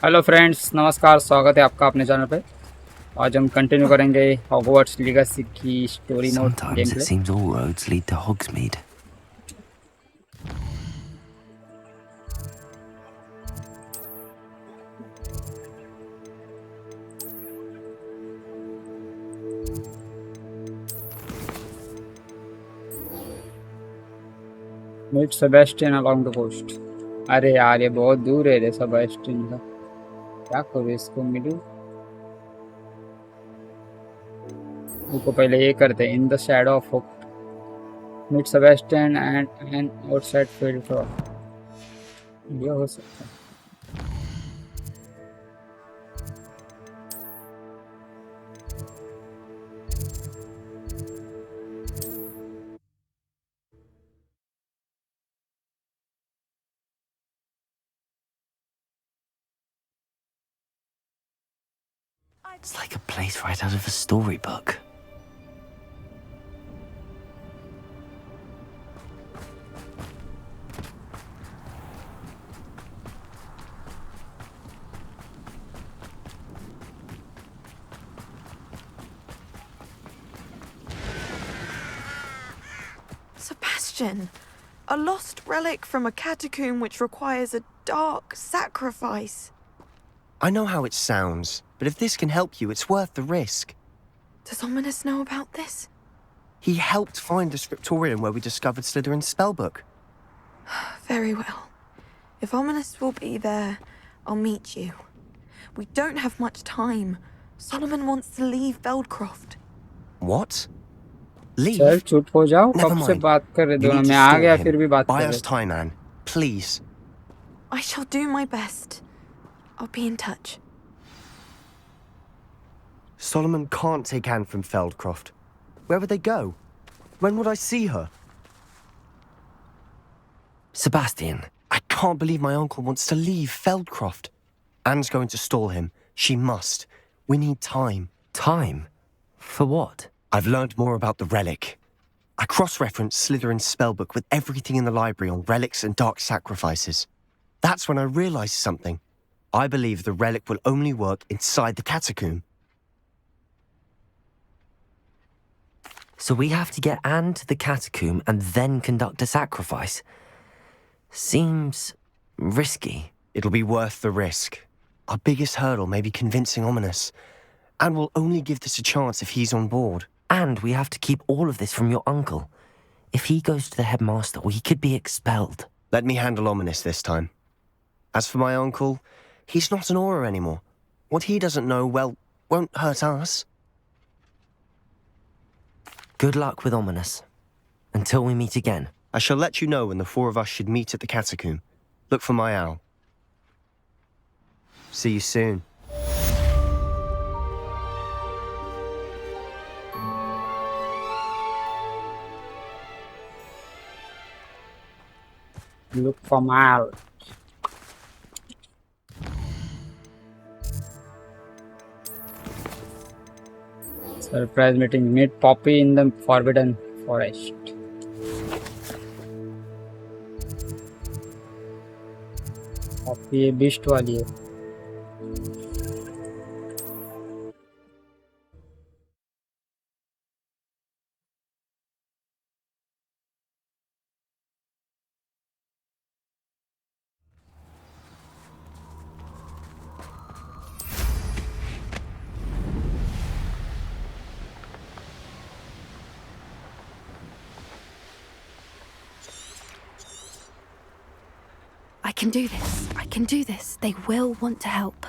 Hello friends, नमस्कार। स्वागत है आपका अपने चैनल पे। आज हम कंटिन्यू करेंगे हॉगवर्ट्स लीगेसी की story mode game Sometimes it play. seems all roads lead to Hogsmeade. Meet Sebastian along the coast. अरे यार, ये बहुत दूर है रे सेबेस्टियन का। क्या करूँ इसको मिलूँ? इसको पहले ये करते हैं। In the shadow of hope meet Sebastian and an outside field crop. ये हो सकता है। It's like a place right out of a storybook. Sebastian, a lost relic from a catacomb which requires a dark sacrifice. I know how it sounds, but if this can help you, it's worth the risk. Does Ominous know about this? He helped find the scriptorium where we discovered Slytherin's spellbook. Very well. If Ominous will be there, I'll meet you. We don't have much time. Solomon wants to leave Feldcroft. What? Leave? चल चुप हो जाओ। Never कब से mind. बात कर रहे You दोनों? need to मैं आ stall गया him. फिर भी बात Buy कर us रहे। time, Anne. Please. I shall do my best. I'll be in touch. Solomon can't take Anne from Feldcroft. Where would they go? When would I see her? Sebastian, I can't believe my uncle wants to leave Feldcroft. Anne's going to stall him. She must. We need time. time? For what? I've learned more about the relic. I cross-referenced Slytherin's spellbook with everything in the library on relics and dark sacrifices. That's when I realized something. I believe the relic will only work inside the catacomb. So we have to get Anne to the catacomb and then conduct a sacrifice? Seems risky. It'll be worth the risk. Our biggest hurdle may be convincing Ominous. And we'll only give this a chance if he's on board. And we have to keep all of this from your uncle. If he goes to the headmaster, we could be expelled. Let me handle Ominous this time. As for my uncle, he's not an Auror anymore. What he doesn't know, well, won't hurt us. Good luck with Ominous. Until we meet again. I shall let you know when the four of us should meet at the catacomb. Look for my owl. See you soon. Look for Mal. Surprise meeting. Meet Poppy in the Forbidden Forest. Poppy ये beast वाली है। I can do this. I can do this. They will want to help.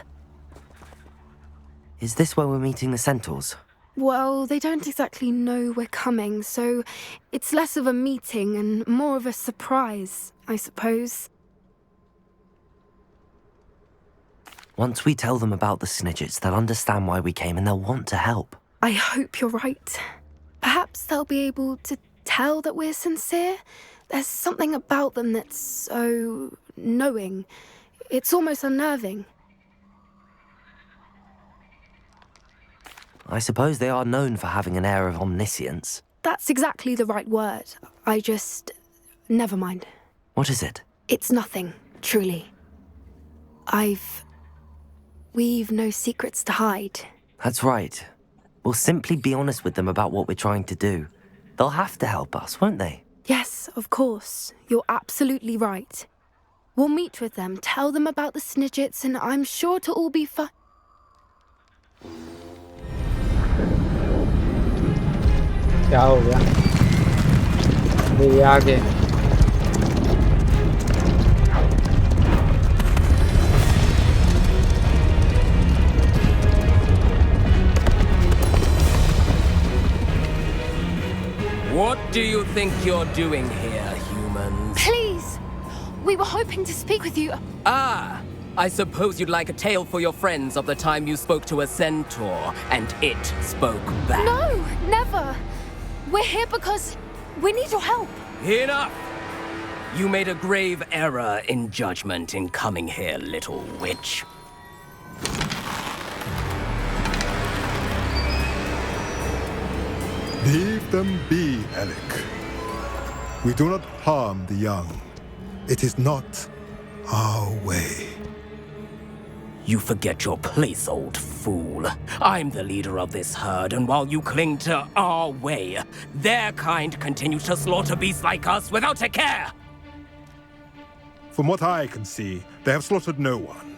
Is this where we're meeting the centaurs? Well, they don't exactly know we're coming, so it's less of a meeting and more of a surprise, I suppose. Once we tell them about the Snidgets, they'll understand why we came and they'll want to help. I hope you're right. Perhaps they'll be able to tell that we're sincere. There's something about them that's so knowing. It's almost unnerving. I suppose they are known for having an air of omniscience. That's exactly the right word. Never mind. What is it? It's nothing, truly. I've we've no secrets to hide. That's right. We'll simply be honest with them about what we're trying to do. They'll have to help us, won't they? Yes, of course. You're absolutely right. We'll meet with them, tell them about the Snidgets, and I'm sure to all be fine. क्या हो गया? ये आगे What do you think you're doing here, humans? Please! We were hoping to speak with you. Ah, I suppose you'd like a tale for your friends of the time you spoke to a centaur and it spoke back. No, never! We're here because we need your help. Enough! You made a grave error in judgment in coming here, little witch. Leave them be, Alec. We do not harm the young. It is not our way. You forget your place, old fool. I'm the leader of this herd, and while you cling to our way, their kind continue to slaughter beasts like us without a care! From what I can see, they have slaughtered no one.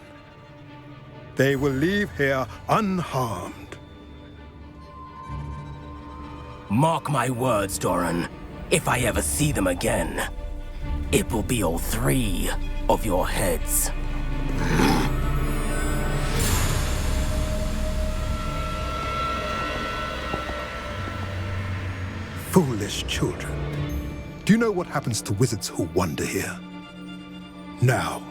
They will leave here unharmed. Mark my words, Doran. If I ever see them again, it will be all 3 of your heads. Foolish children. Do you know what happens to wizards who wander here? Now,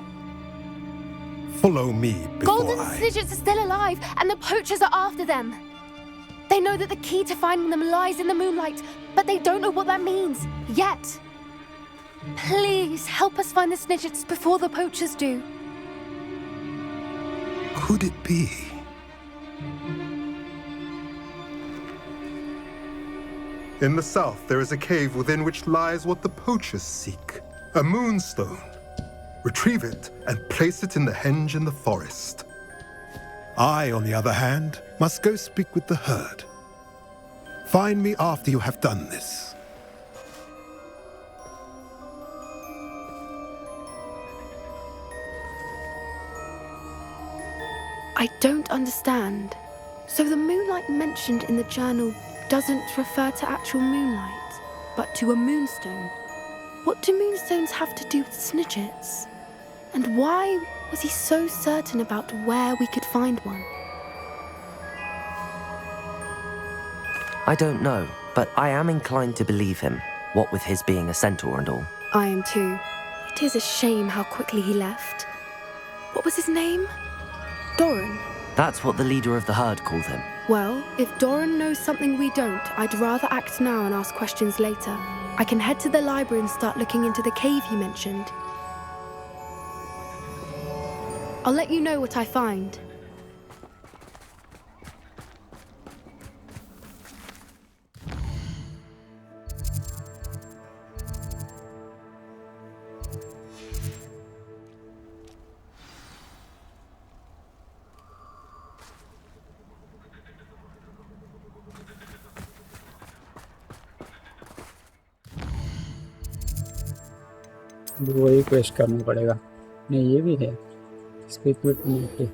follow me before Golden Snidgets are still alive, and the poachers are after them. They know that the key to finding them lies in the moonlight, but they don't know what that means, yet. Please, help us find the Snidgets before the poachers do. Could it be? In the south, there is a cave within which lies what the poachers seek. A moonstone. Retrieve it and place it in the henge in the forest. I, on the other hand, must go speak with the herd. Find me after you have done this. I don't understand. So the moonlight mentioned in the journal doesn't refer to actual moonlight, but to a moonstone. What do moonstones have to do with Snidgets? And why was he so certain about where we could find one? I don't know, but I am inclined to believe him, what with his being a centaur and all. I am too. It is a shame how quickly he left. What was his name? Doran. That's what the leader of the herd called him. Well, if Doran knows something we don't, I'd rather act now and ask questions later. I can head to the library and start looking into the cave you mentioned. I'll let you know what I find. वही quest करना पड़ेगा नहीं ये भी है speak with me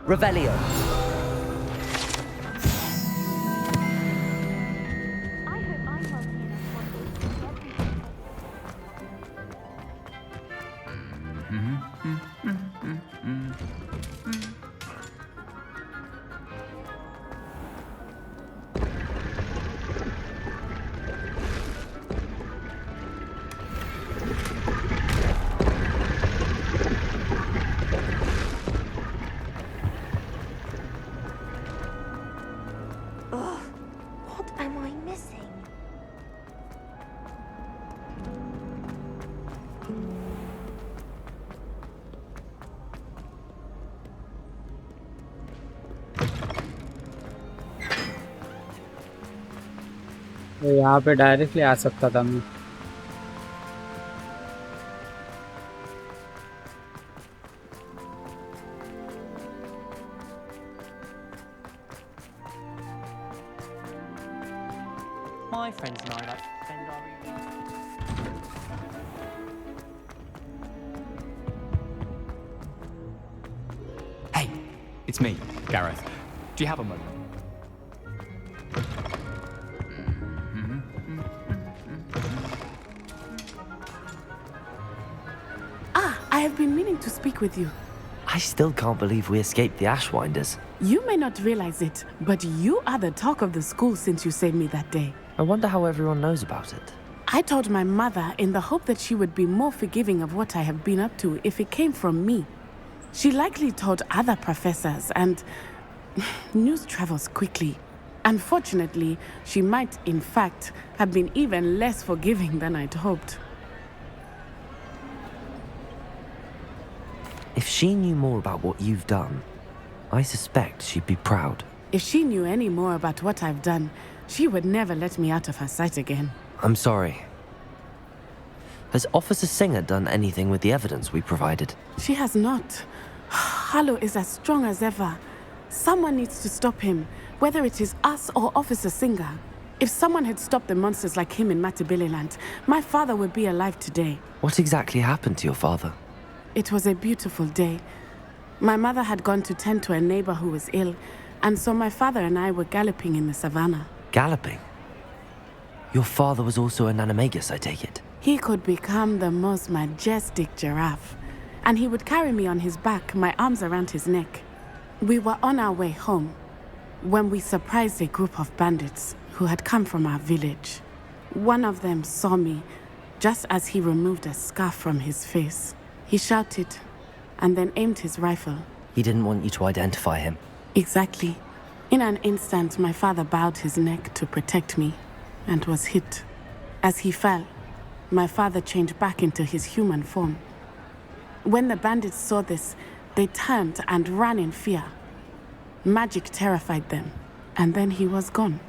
Revelio. What am I missing? तो यहाँ पे डायरेक्टली आ सकता था मैं। My friends and I like to spend our evenings. Hey, it's me, Gareth. Do you have a moment? I have been meaning to speak with you. I still can't believe we escaped the Ashwinders. You may not realize it, but you are the talk of the school since you saved me that day. I wonder how everyone knows about it. I told my mother in the hope that she would be more forgiving of what I have been up to if it came from me. She likely told other professors, and news travels quickly. Unfortunately, she might, in fact, have been even less forgiving than I'd hoped. If she knew more about what you've done, I suspect she'd be proud. If she knew any more about what I've done, she would never let me out of her sight again. I'm sorry. Has Officer Singer done anything with the evidence we provided? She has not. Harlow is as strong as ever. Someone needs to stop him, whether it is us or Officer Singer. If someone had stopped the monsters like him in Matabeleland, my father would be alive today. What exactly happened to your father? It was a beautiful day. My mother had gone to tend to a neighbor who was ill, and so my father and I were galloping in the savannah. Galloping? Your father was also an animagus, I take it? He could become the most majestic giraffe, and he would carry me on his back, my arms around his neck. We were on our way home when we surprised a group of bandits who had come from our village. One of them saw me just as he removed a scarf from his face. He shouted and then aimed his rifle. He didn't want you to identify him. Exactly. In an instant, my father bowed his neck to protect me and was hit. As he fell, my father changed back into his human form. When the bandits saw this, they turned and ran in fear. Magic terrified them, and then he was gone.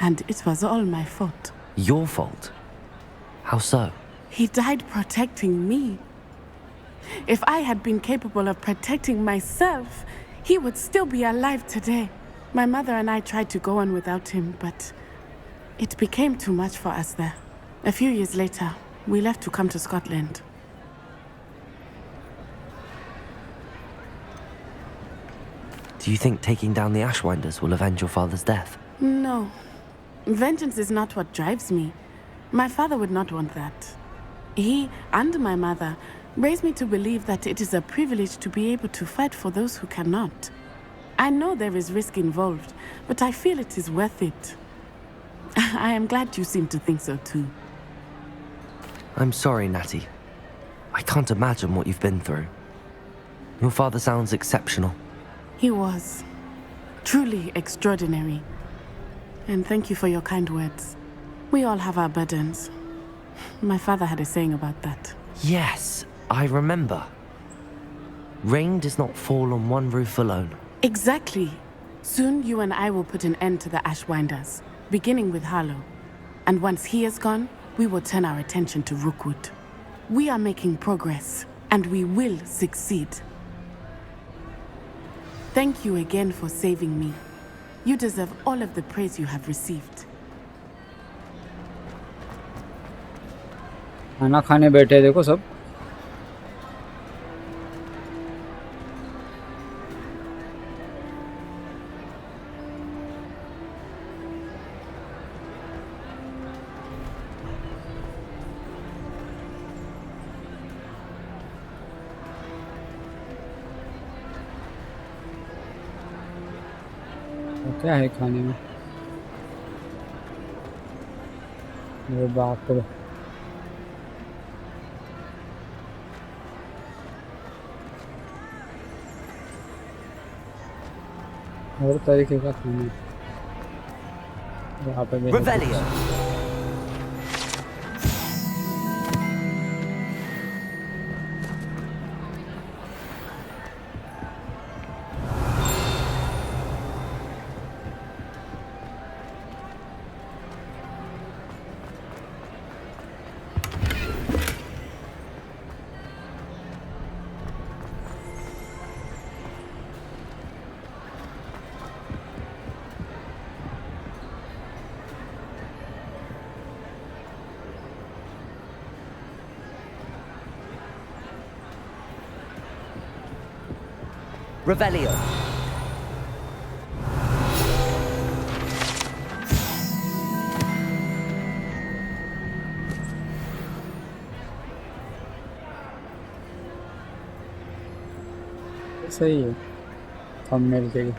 And it was all my fault. Your fault? How so? He died protecting me. If I had been capable of protecting myself, he would still be alive today. My mother and I tried to go on without him, but it became too much for us there. A few years later, we left to come to Scotland. Do you think taking down the Ashwinders will avenge your father's death? No. Vengeance is not what drives me. My father would not want that. He and my mother raised me to believe that it is a privilege to be able to fight for those who cannot. I know there is risk involved, but I feel it is worth it. I am glad you seem to think so too. I'm sorry, Natty. I can't imagine what you've been through. Your father sounds exceptional. He was. Truly extraordinary. And thank you for your kind words. We all have our burdens. My father had a saying about that. Yes, I remember. Rain does not fall on one roof alone. Exactly. Soon you and I will put an end to the Ashwinders, beginning with Harlow. And once he is gone, we will turn our attention to Rookwood. We are making progress, and we will succeed. Thank you again for saving me. You deserve all of the praise you have received. खाना खाने बैठे देखो सब। क्या है खाने में? अरे बाप रे, हर तरीके का खाना है। यहाँ पे भी है कुछ। Revelio. Revelio. सही है थंबनेल के लिए।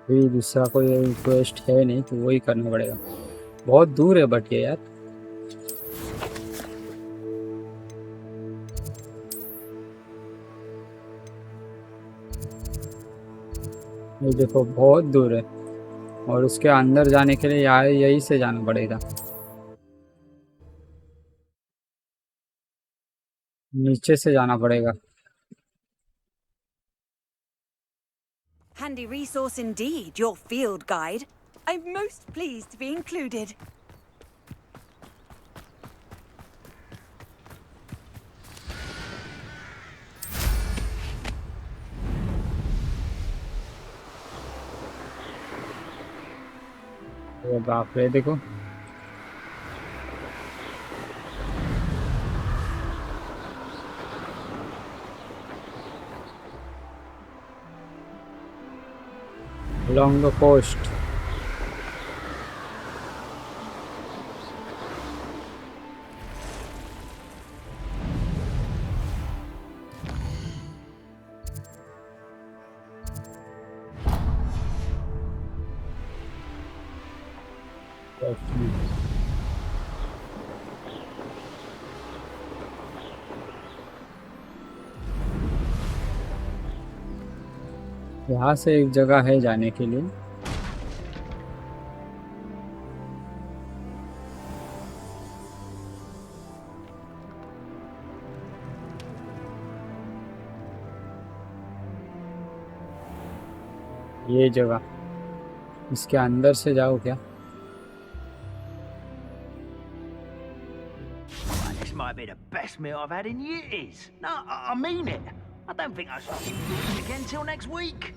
भी दूसरा कोई रिक्वेस्ट है नहीं तो वही करना पड़ेगा। बहुत दूर है बट ये यार, ये देखो बहुत दूर है और उसके अंदर जाने के लिए यार यही से जाना पड़ेगा, नीचे से जाना पड़ेगा। Handy resource indeed, your field guide. I'm most pleased to be included. अरे बाप रे, देखो along the coast। यहाँ से एक जगह है जाने के लिए। ये जगह, इसके अंदर से जाओ क्या? This might be the best meal I've had in years. No, I mean it. I don't think I shall be doing it again till next week.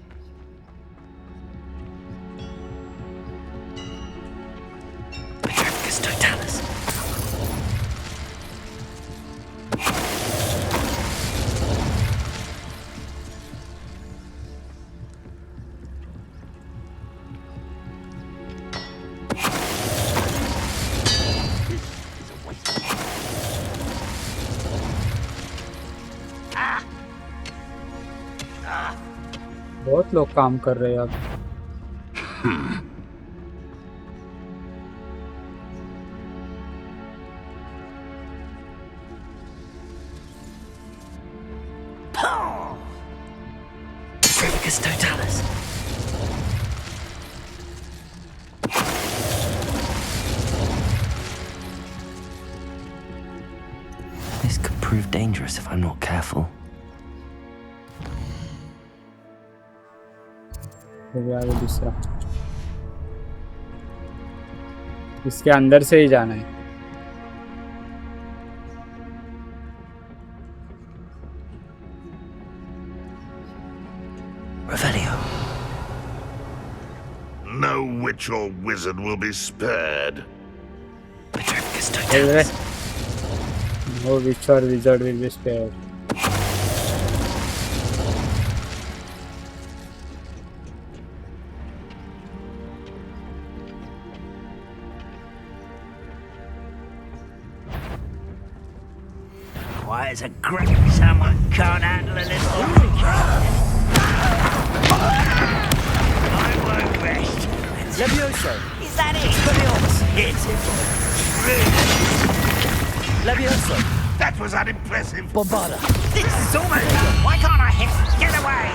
Petrifcus totalis. बहुत लोग काम कर रहे हैं अब। Petrifcus totalis. This could prove dangerous if I'm not careful. दूसरा, इसके अंदर से ही जाना है। Revelio. No witch or wizard will be spared. Petrifcus totalis. No witch or wizard will be spared. can't handle a little. I won't rest. Levioso! Is that it? Hit him. Levioso! That was unimpressive. Bombarda! This is almost done. Why can't I hit? Get away!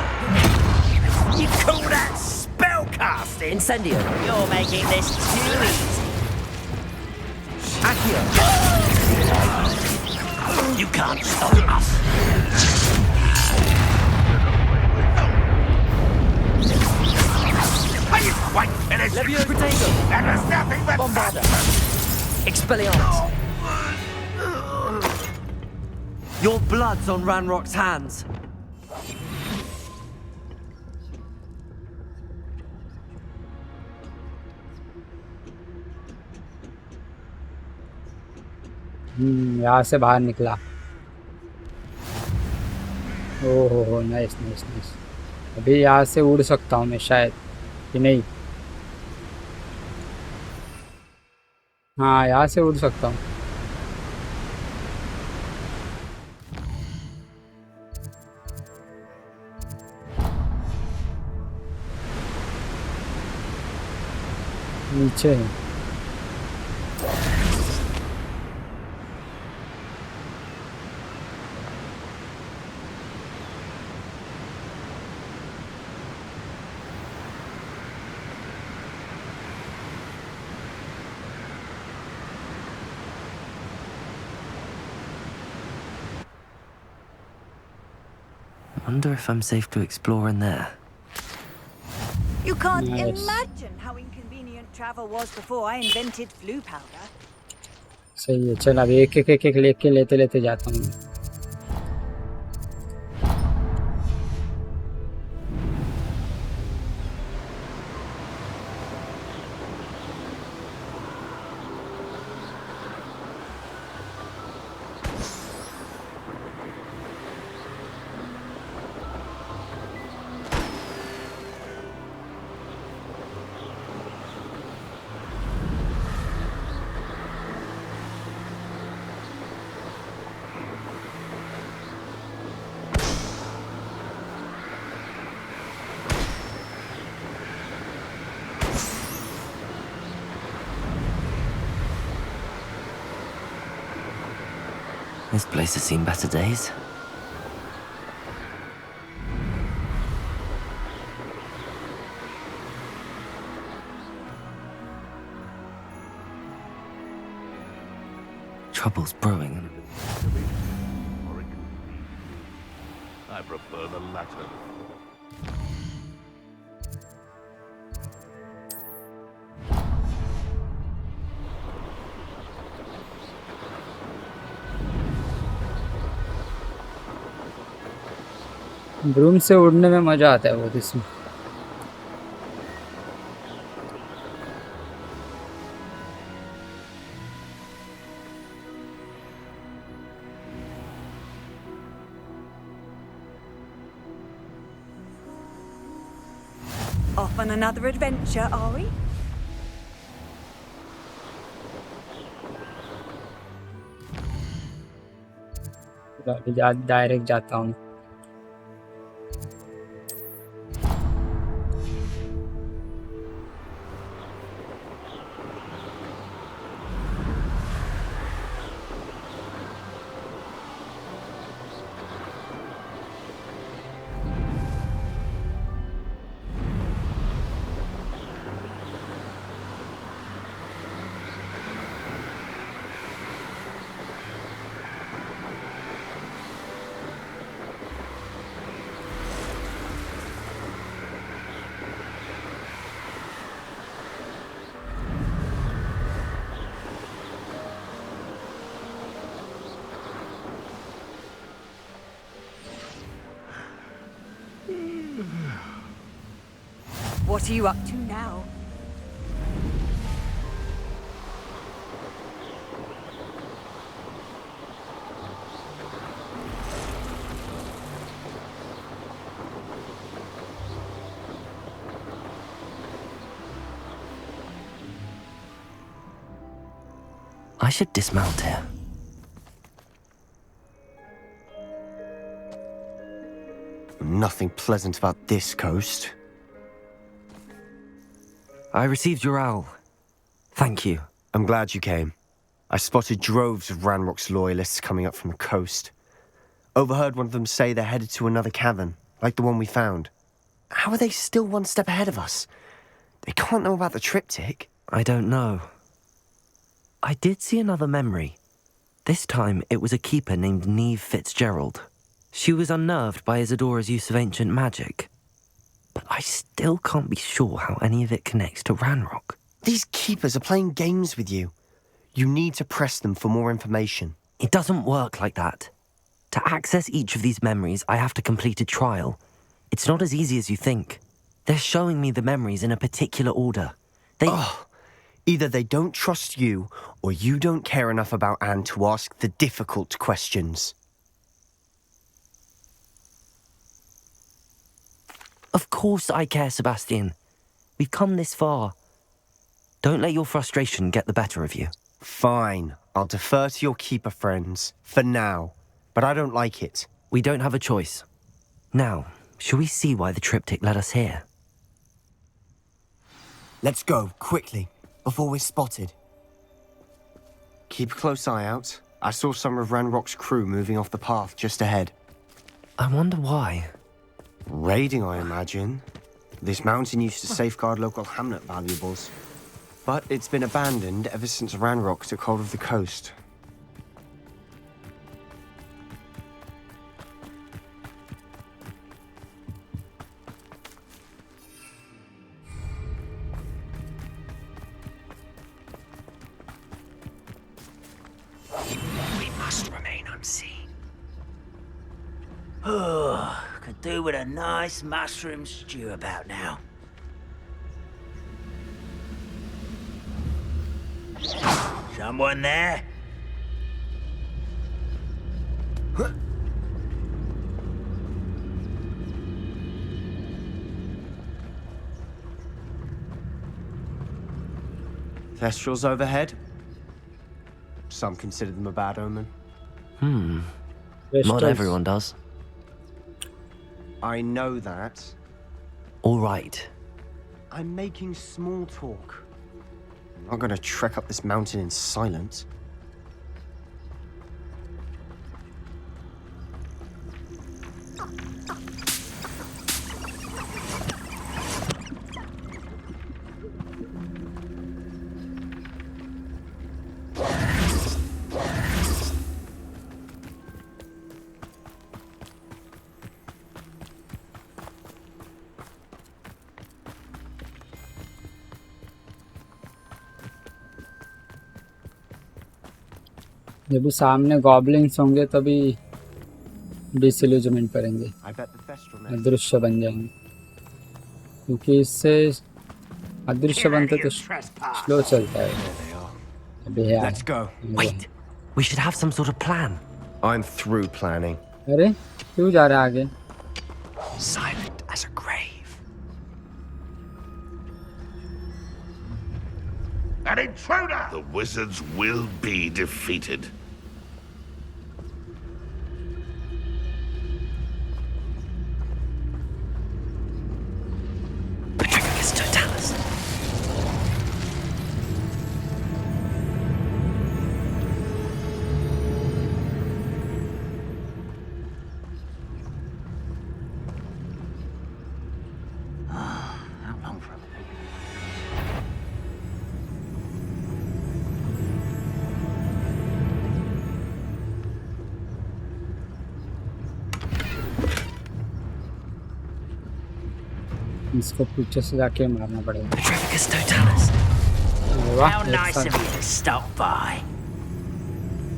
You call that spellcasting? Incendio! You're making this too easy. Accio! You can't stop us. Are you quite finished? Levio Protego! That was nothing but Bombarda! Expelliarmus! Your blood's on Ranrock's hands. यहाँ से बाहर निकला। ओह हो nice nice nice. अभी यहाँ से उड़ सकता हूँ मैं शायद कि नहीं। हाँ यहाँ से उड़ सकता हूँ। नीचे है। Wonder if I'm safe to explore in there. You can't Nice. imagine how inconvenient travel was before I invented flu powder. सही है। चल अब एक एक एक एक लेके लेते लेते जाता हूँ। This place has seen better days. Trouble's brewing. I prefer the latter. Broom से उड़ने में मजा आता है बहुत इसमें। Off on another adventure, are we? Direct जाता हूँ। What are you up to now? I should dismount here. Nothing pleasant about this coast. I received your owl. Thank you. I'm glad you came. I spotted droves of Ranrock's loyalists coming up from the coast. Overheard one of them say they're headed to another cavern, like the one we found. How are they still one step ahead of us? They can't know about the triptych. I don't know. I did see another memory. This time it was a keeper named Neve Fitzgerald. She was unnerved by Isadora's use of ancient magic. But I still can't be sure how any of it connects to Ranrock. These keepers are playing games with you. You need to press them for more information. It doesn't work like that. To access each of these memories, I have to complete a trial. It's not as easy as you think. They're showing me the memories in a particular order. Either they don't trust you, or you don't care enough about Anne to ask the difficult questions. Of course I care, Sebastian. We've come this far. Don't let your frustration get the better of you. Fine. I'll defer to your keeper friends, for now. But I don't like it. We don't have a choice. Now, shall we see why the triptych led us here? Let's go, quickly, before we're spotted. Keep a close eye out. I saw some of Ranrock's crew moving off the path just ahead. I wonder why. Raiding, I imagine. This mountain used to safeguard local hamlet valuables. But it's been abandoned ever since Ranrock took hold of the coast. We must remain unseen. Oh, could do with a nice mushroom stew about now. Someone there? Thestrals overhead? Some consider them a bad omen. Not everyone does. I know that. All right. I'm making small talk. I'm not going to trek up this mountain in silence. जब भी सामने goblins होंगे तभी डिसइल्यूजमेंट करेंगे, अदृश्य बन जाएंगे, क्योंकि इससे अदृश्य बनते तो स्लो चलता है. अभी है. Let's go. Wait, we should have some sort of plan. I'm through planning. अरे क्यों जा रहा है आगे? Silent as a grave. An intruder! The wizards will be defeated. Petrificus totalis. How long for a इसको पीछे से जाके मारना पड़ेगा. Petrificus totalis. How nice of you to stop by.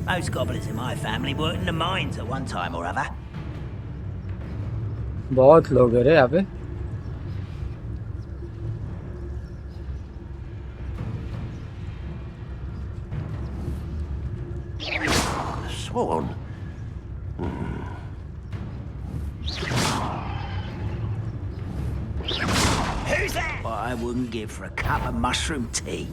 Most goblins in my family worked in the mines at one time or other. बहुत लोग हैं रे यहाँ पे. Sworn. Who's that? What I wouldn't give for a cup of mushroom tea.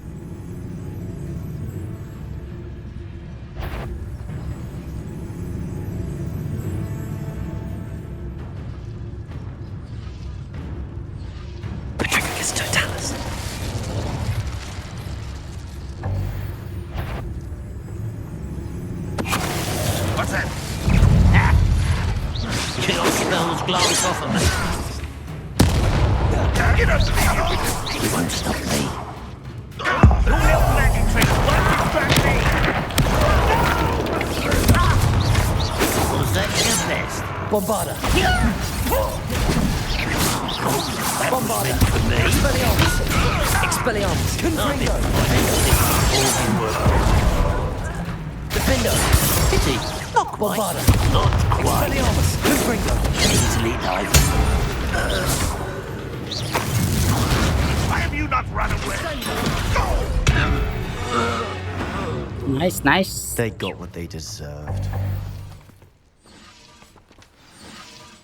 spells glance off of me. He won't stop me. Your little magic trick won't distract me. Was that your best? Bombarda. Bombarda. For me. Expelliarmus! Expelliarmus! Confringo! Defender! Pity. Not quite. Bombarda! Not quite. Expelliarmus! Confringo! Easily dive. Why have you not run away? Nice, nice. They got what they deserved.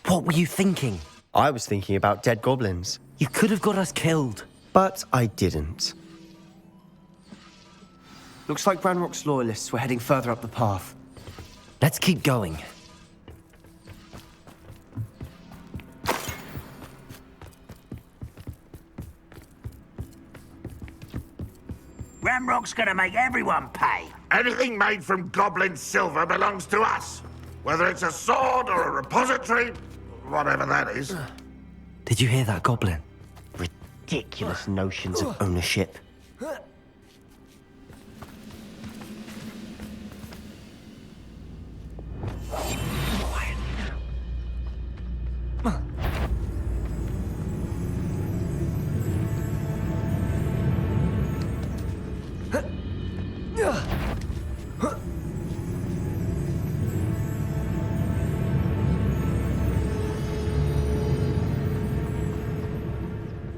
What were you thinking? I was thinking about dead goblins. You could have got us killed. But I didn't. Looks like Ranrock's loyalists were heading further up the path. Let's keep going. Ramrock's gonna make everyone pay. Anything made from goblin silver belongs to us. Whether it's a sword or a repository, whatever that is. Did you hear that, Goblin? Ridiculous notions of ownership.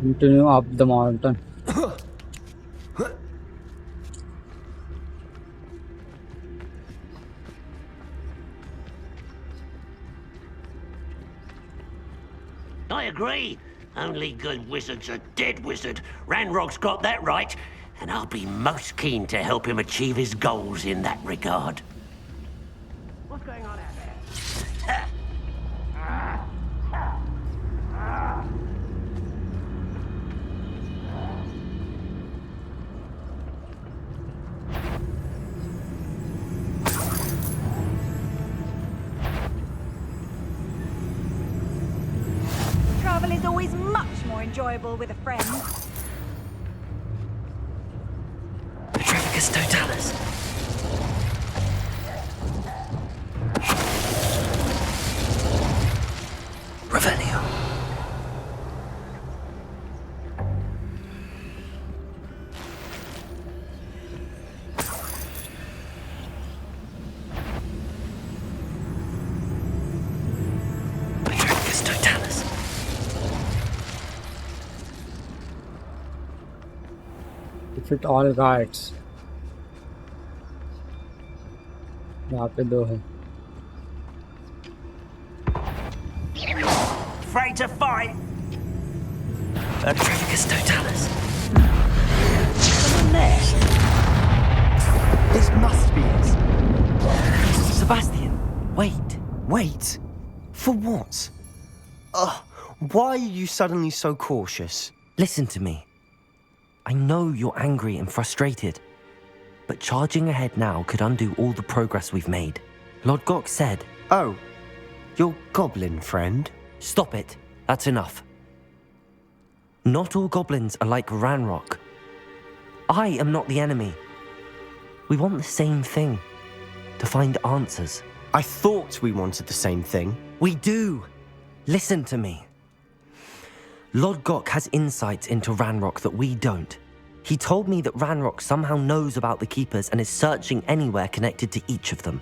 Continue up the mountain. I agree. Only good wizard's a dead wizard. Ranrock's got that right, and I'll be most keen to help him achieve his goals in that regard. What's going on out there? Travel is always much more enjoyable with a friend. Petrificus Totalis. Revelio. Petrificus Totalis. Defeat all guards. यहाँ पे दो है. Afraid to fight? Petrificus Totalis. Someone there. This must be it. Sebastian, wait. Wait? For what? Why are you suddenly so cautious? Listen to me. I know you're angry and frustrated, but charging ahead now could undo all the progress we've made. Lord Gok said... Oh, your goblin friend? Stop it. That's enough. Not all goblins are like Ranrock. I am not the enemy. We want the same thing. To find answers. I thought we wanted the same thing. We do. Listen to me. Lord Gok has insights into Ranrock that we don't. He told me that Ranrock somehow knows about the Keepers and is searching anywhere connected to each of them.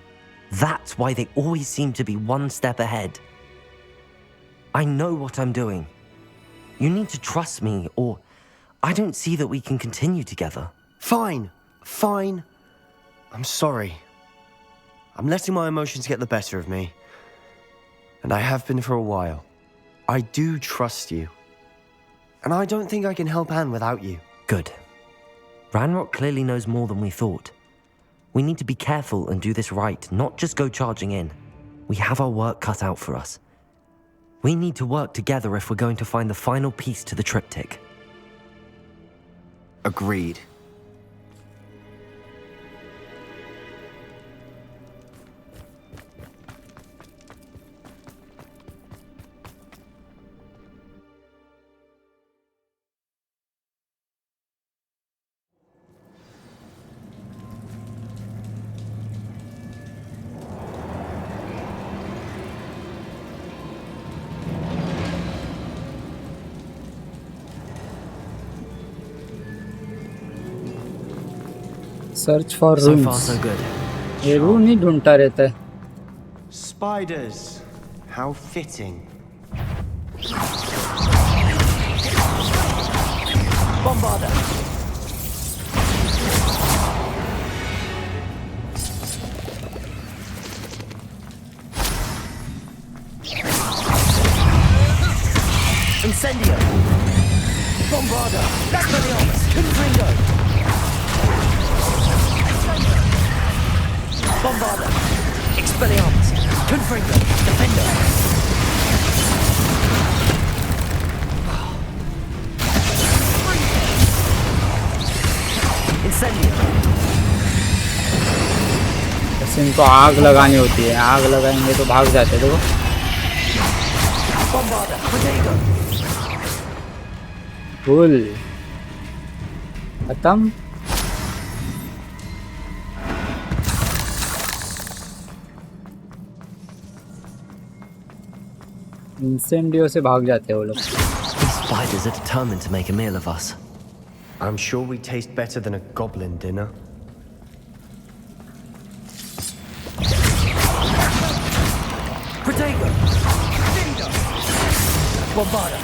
That's why they always seem to be one step ahead. I know what I'm doing. You need to trust me, or I don't see that we can continue together. Fine. I'm sorry. I'm letting my emotions get the better of me. And I have been for a while. I do trust you. And I don't think I can help Anne without you. Good. Ranrock clearly knows more than we thought. We need to be careful and do this right, not just go charging in. We have our work cut out for us. We need to work together if we're going to find the final piece to the triptych. Agreed. Search for So far, रून्स। so good. ये रून ही ढूंढता रहता है। Spiders. How fitting. Bombarder. Incendio. Bombarder. Expelliarmus. Confringo. Bombarder. Expelliarmus. Confringo. Defender. Incendio. बस इनको आग लगानी होती है, आग लगाएंगे तो भाग जाते हैं। देखो Bombarder. Protego. फुल खत्म। इंसेंडियो से भाग जाते हैं वो लोग। These spiders are determined to make a meal of us. I'm sure we taste better than a goblin dinner. Protego. Bombarder.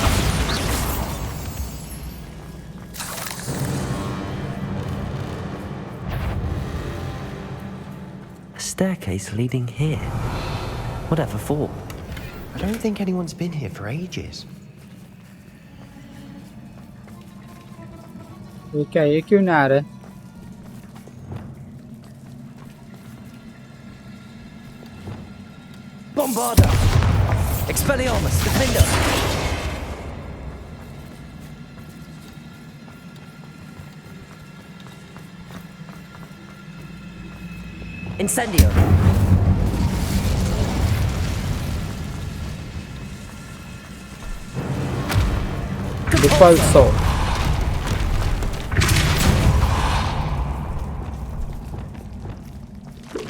A staircase leading here. Whatever for? I don't think anyone's been here for ages. ये क्या, ये क्यों नहीं आ रहा है? Bombarder. Expelliarmus. Defender. Incendio. Default so.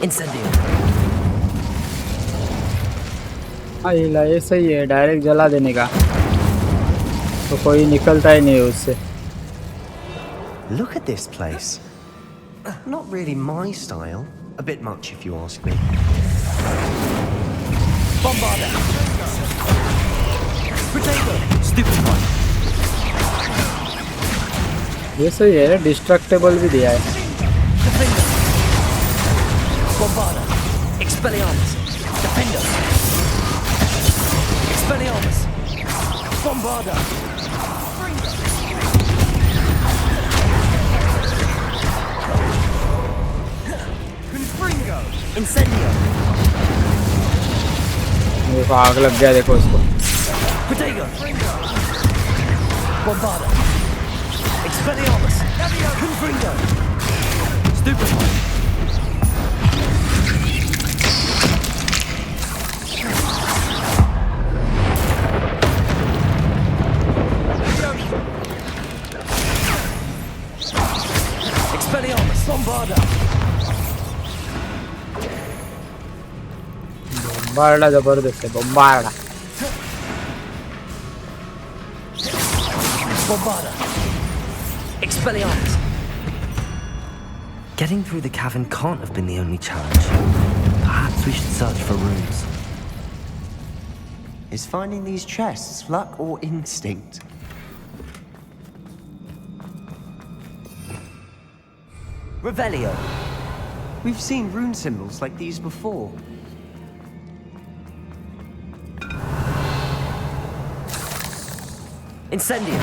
Incendio. हाँ ये सही है, डायरेक्ट जला देने का, तो कोई निकलता ही नहीं उससे। Look at this place. Not really my style. A bit much if you ask me. Bombarder. Protego. Stupid one. ये सही है, डिस्ट्रक्टेबल भी दिया है। Defender. Bombarder. Expelliarmus. Defender. Expelliarmus. Bombarder. Confringo. Incendio. देखो आग लग गया, देखो उसको। Protego. Bombarder. Expelliarmus. Confringo. Stupid one. Expelliarmus. Bombarder. बम्बार्डा जबरदस्त है, बम्बार्डा। Bombarder. Expelliarmus. Getting through the cavern can't have been the only challenge. Perhaps we should search for runes. Is finding these chests luck or instinct? Revelio. We've seen rune symbols like these before. Incendio.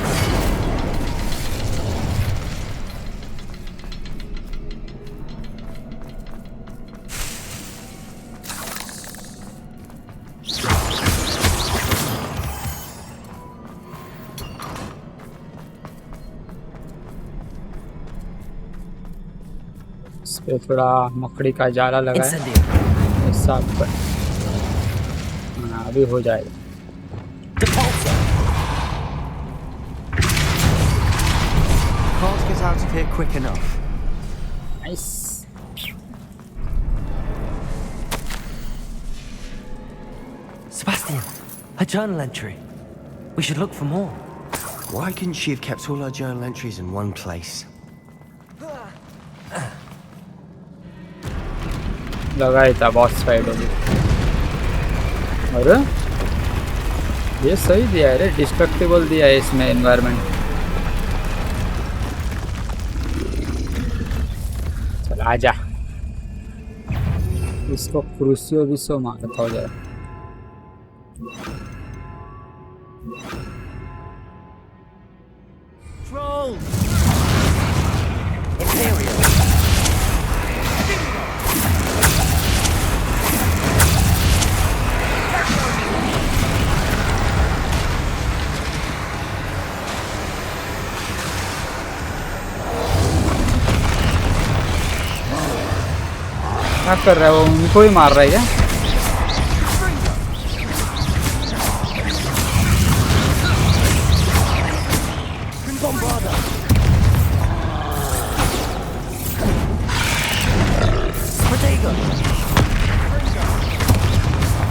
इस पे थोड़ा मकड़ी का जाला लगा है Incendio. इस साथ पर। हाँ, अभी हो जाएगा। Can't get out of here quick enough. Nice. Sebastian, a journal entry. We should look for more. Why couldn't she have kept all her journal entries in one place? लगाया था बॉस फाइट अभी। अरे ये सही दिया है रे, destructible दिया है इसमें एनवायरनमेंट। चल आजा, इसको क्रूसियो विसो मारता हो जरा। Troll! Imperial! क्या कर रहा है वो, उनको ही मार रहा है क्या? Bombarda! Protego!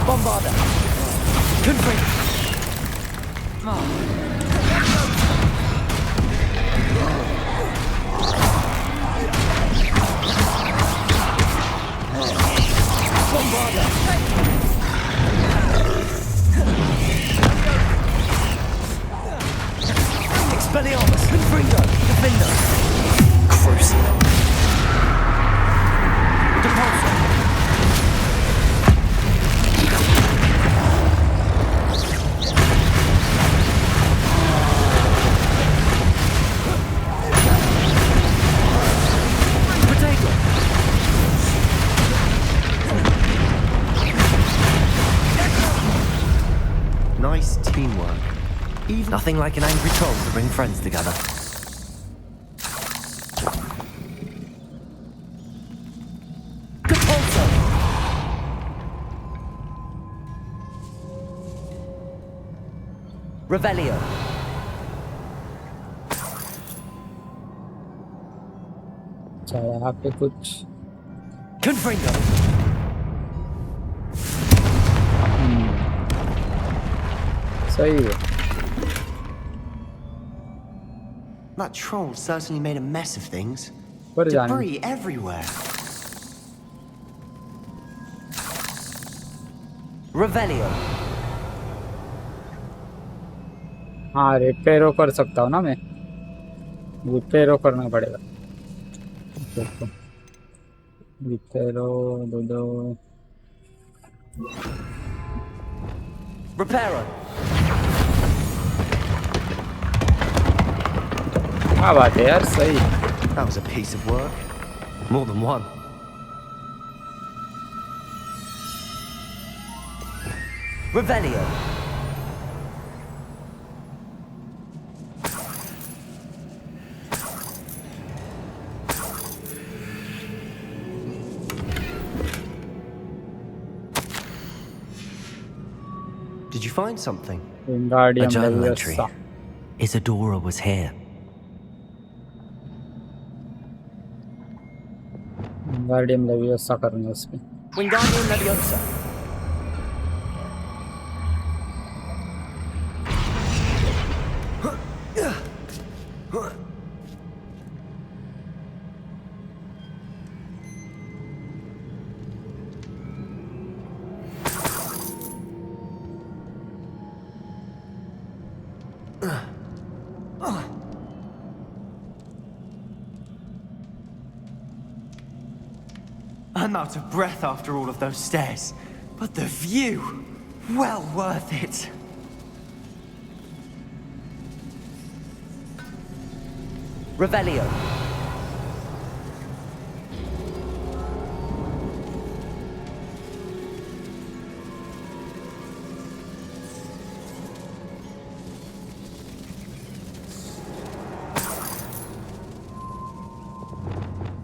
Bombarda! Confront! Bombarda! Expelliarmus! Confringo! Defender! Crucial! Depulsor! Protego! Nice teamwork. Nothing like an angry troll to bring friends together. Revelio. अच्छा यहाँ पे कुछ Confringo! सही है। That troll certainly made a mess of things. पर जाने Debris everywhere. Revelio. हाँ रिपेयरो कर सकता हूँ ना मैं, रिपेयरो करना पड़ेगा। देखो रिपेयरो दो दो। Reparo. क्या बात है यार, सही। That was a piece of work. More than one. Revelio. Did you find something? A Wingardium journal entry. Leviosa. Isadora was here. Wingardium Leviosa करना है उसमें। Wingardium Leviosa! I'm out of breath after all of those stairs, but the view, well worth it. Revelio.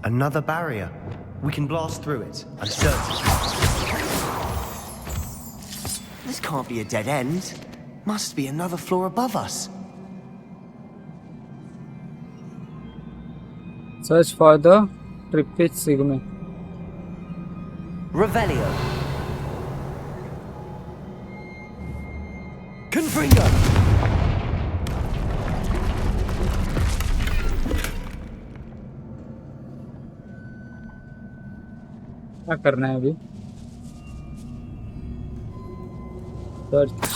Another barrier. We can blast through it, I'm certain. This can't be a dead end. Must be another floor above us. Search for the Triptych signal. Revelio. Confringo! क्या करना है अभी? Search.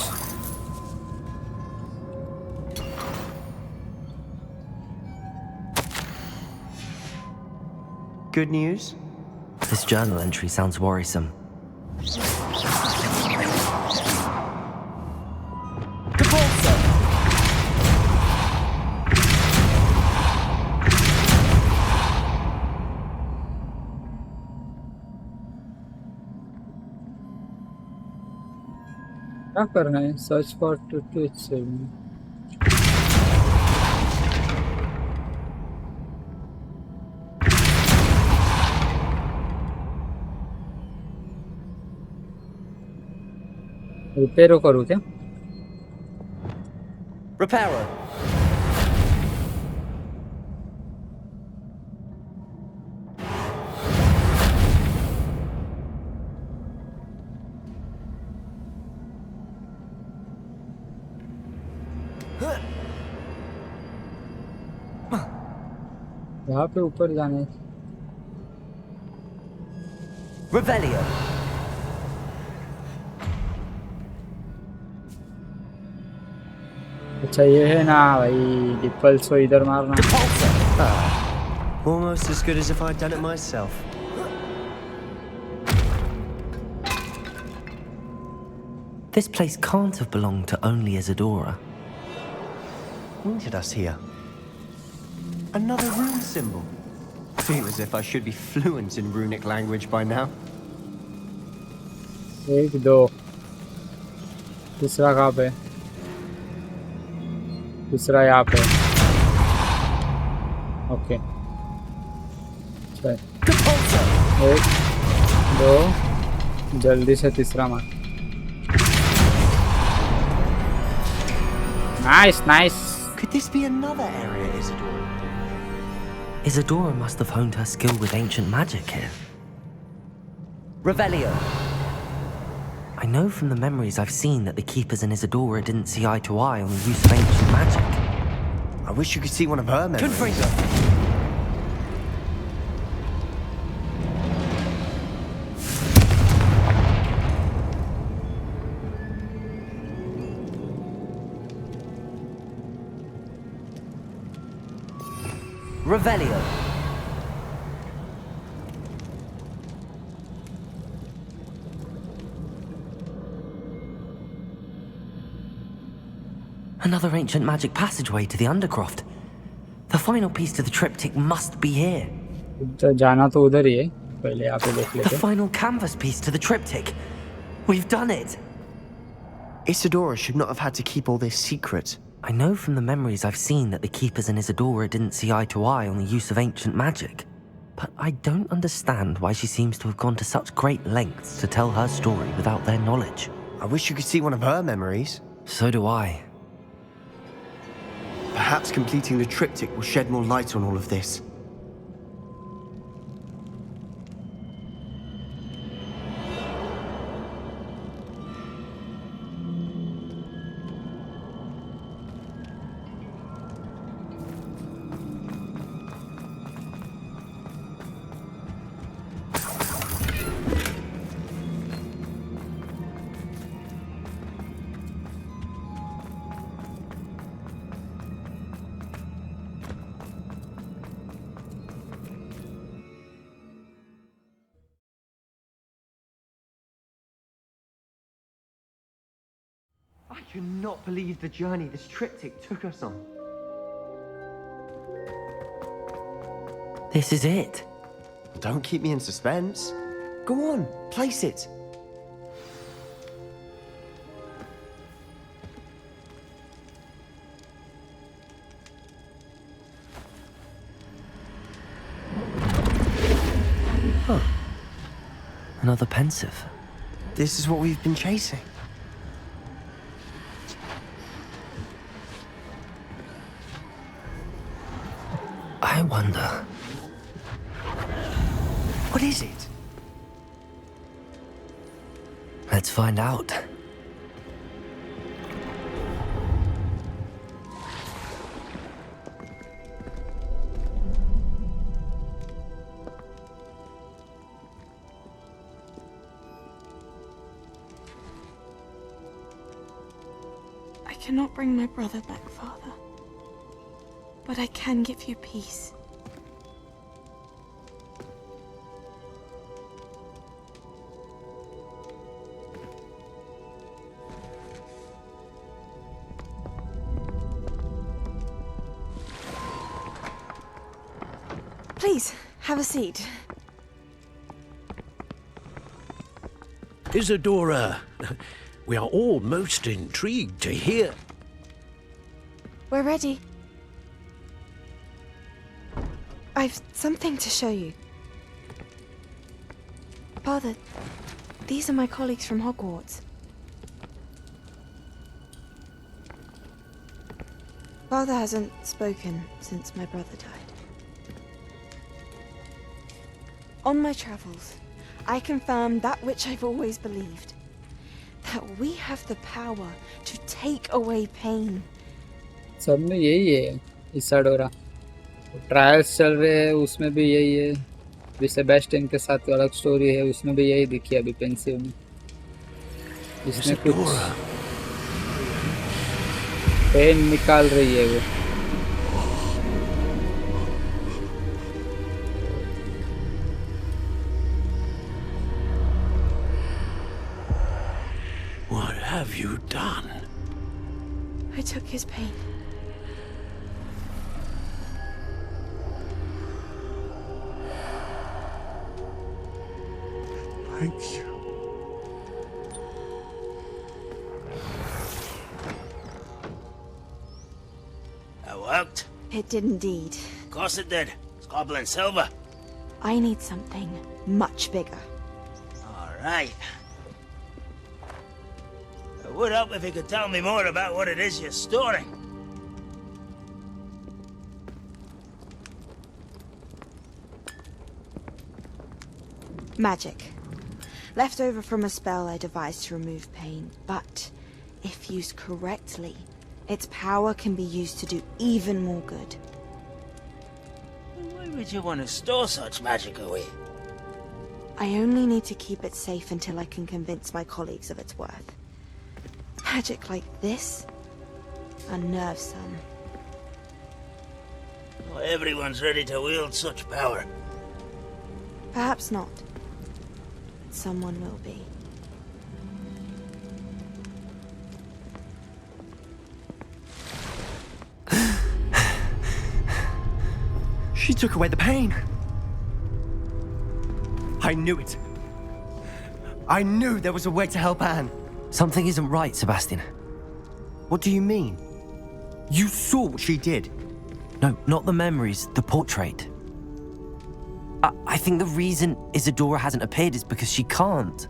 Good news? This journal entry sounds worrisome. क्या करना है? Search for tweets. Repair करूँ क्या? Repairer. यहाँ पे ऊपर जाने। Revelio. अच्छा ये है ना भाई, डिपल्स को इधर मारना। Almost as good as if I'd done it myself. This place can't have belonged to only Isadora. Pointed us here. Another rune symbol. Feel as if I should be fluent in runic language by now. एक दो, तीसरा कहाँ पे? तीसरा यहाँ पे। Okay, एक दो, जल्दी से तीसरा मार। Nice nice. Could this be another area, Isadora? Isadora must have honed her skill with ancient magic here. Revelio. I know from the memories I've seen that the keepers in Isadora didn't see eye to eye on the use of ancient magic. I wish you could see one of her memories. Confreezer. Revelio. Another ancient magic passageway to the Undercroft. The final piece to the triptych must be here. तो जाना तो उधर ही है, पहले यहाँ पे देख The लेते। final canvas piece to the triptych. We've done it. Isadora should not have had to keep all this secret. I know from the memories I've seen that the keepers in Isadora didn't see eye to eye on the use of ancient magic. But I don't understand why she seems to have gone to such great lengths to tell her story without their knowledge. I wish you could see one of her memories. So do I. Perhaps completing the triptych will shed more light on all of this. I cannot believe the journey this triptych took us on. This is it. Don't keep me in suspense. Go on, place it. Huh. Another pensive. This is what we've been chasing. I wonder. What is it? Let's find out. cannot bring my brother back, Father. But I can give you peace. Please, have a seat. Isadora, we are all most intrigued to hear. We're ready. I've something to show you. Father, these are my colleagues from Hogwarts. Father hasn't spoken since my brother died. On my travels, I confirmed that which I've always believed. That we have the power to take away pain. सब में यही है इसाडोरा। Trials चल रहे हैं उसमें भी यही है। अभी सेबेस्टियन के साथ अलग स्टोरी है उसमें भी यही दिखी अभी पेंसिव में। इसमें कुछ पेन निकाल रही है वो। What have you done? I took his pain. Thank you. That worked? It did indeed. Of course it did. It's goblin silver. I need something much bigger. All right. It would help if you could tell me more about what it is you're storing. Magic. Left over from a spell I devised to remove pain, but if used correctly, its power can be used to do even more good. Why would you want to store such magic away? I only need to keep it safe until I can convince my colleagues of its worth. Magic like this unnerves some. Not everyone's ready to wield such power. Perhaps not. Someone will be. She took away the pain. I knew it. I knew there was a way to help Anne. Something isn't right, Sebastian. What do you mean? You saw what she did. No, not the memories, the portrait. I think the reason Isadora hasn't appeared is because she can't.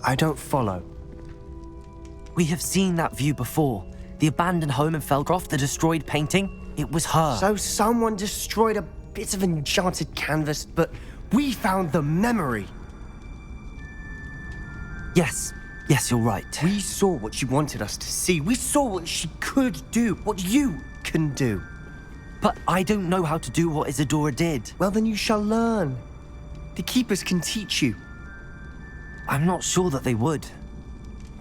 I don't follow. We have seen that view before. The abandoned home in Felcroft, the destroyed painting. It was her. So someone destroyed a bit of enchanted canvas, but we found the memory. Yes, you're right. We saw what she wanted us to see. We saw what she could do, what you can do. But I don't know how to do what Isadora did. Well, then you shall learn. The Keepers can teach you. I'm not sure that they would.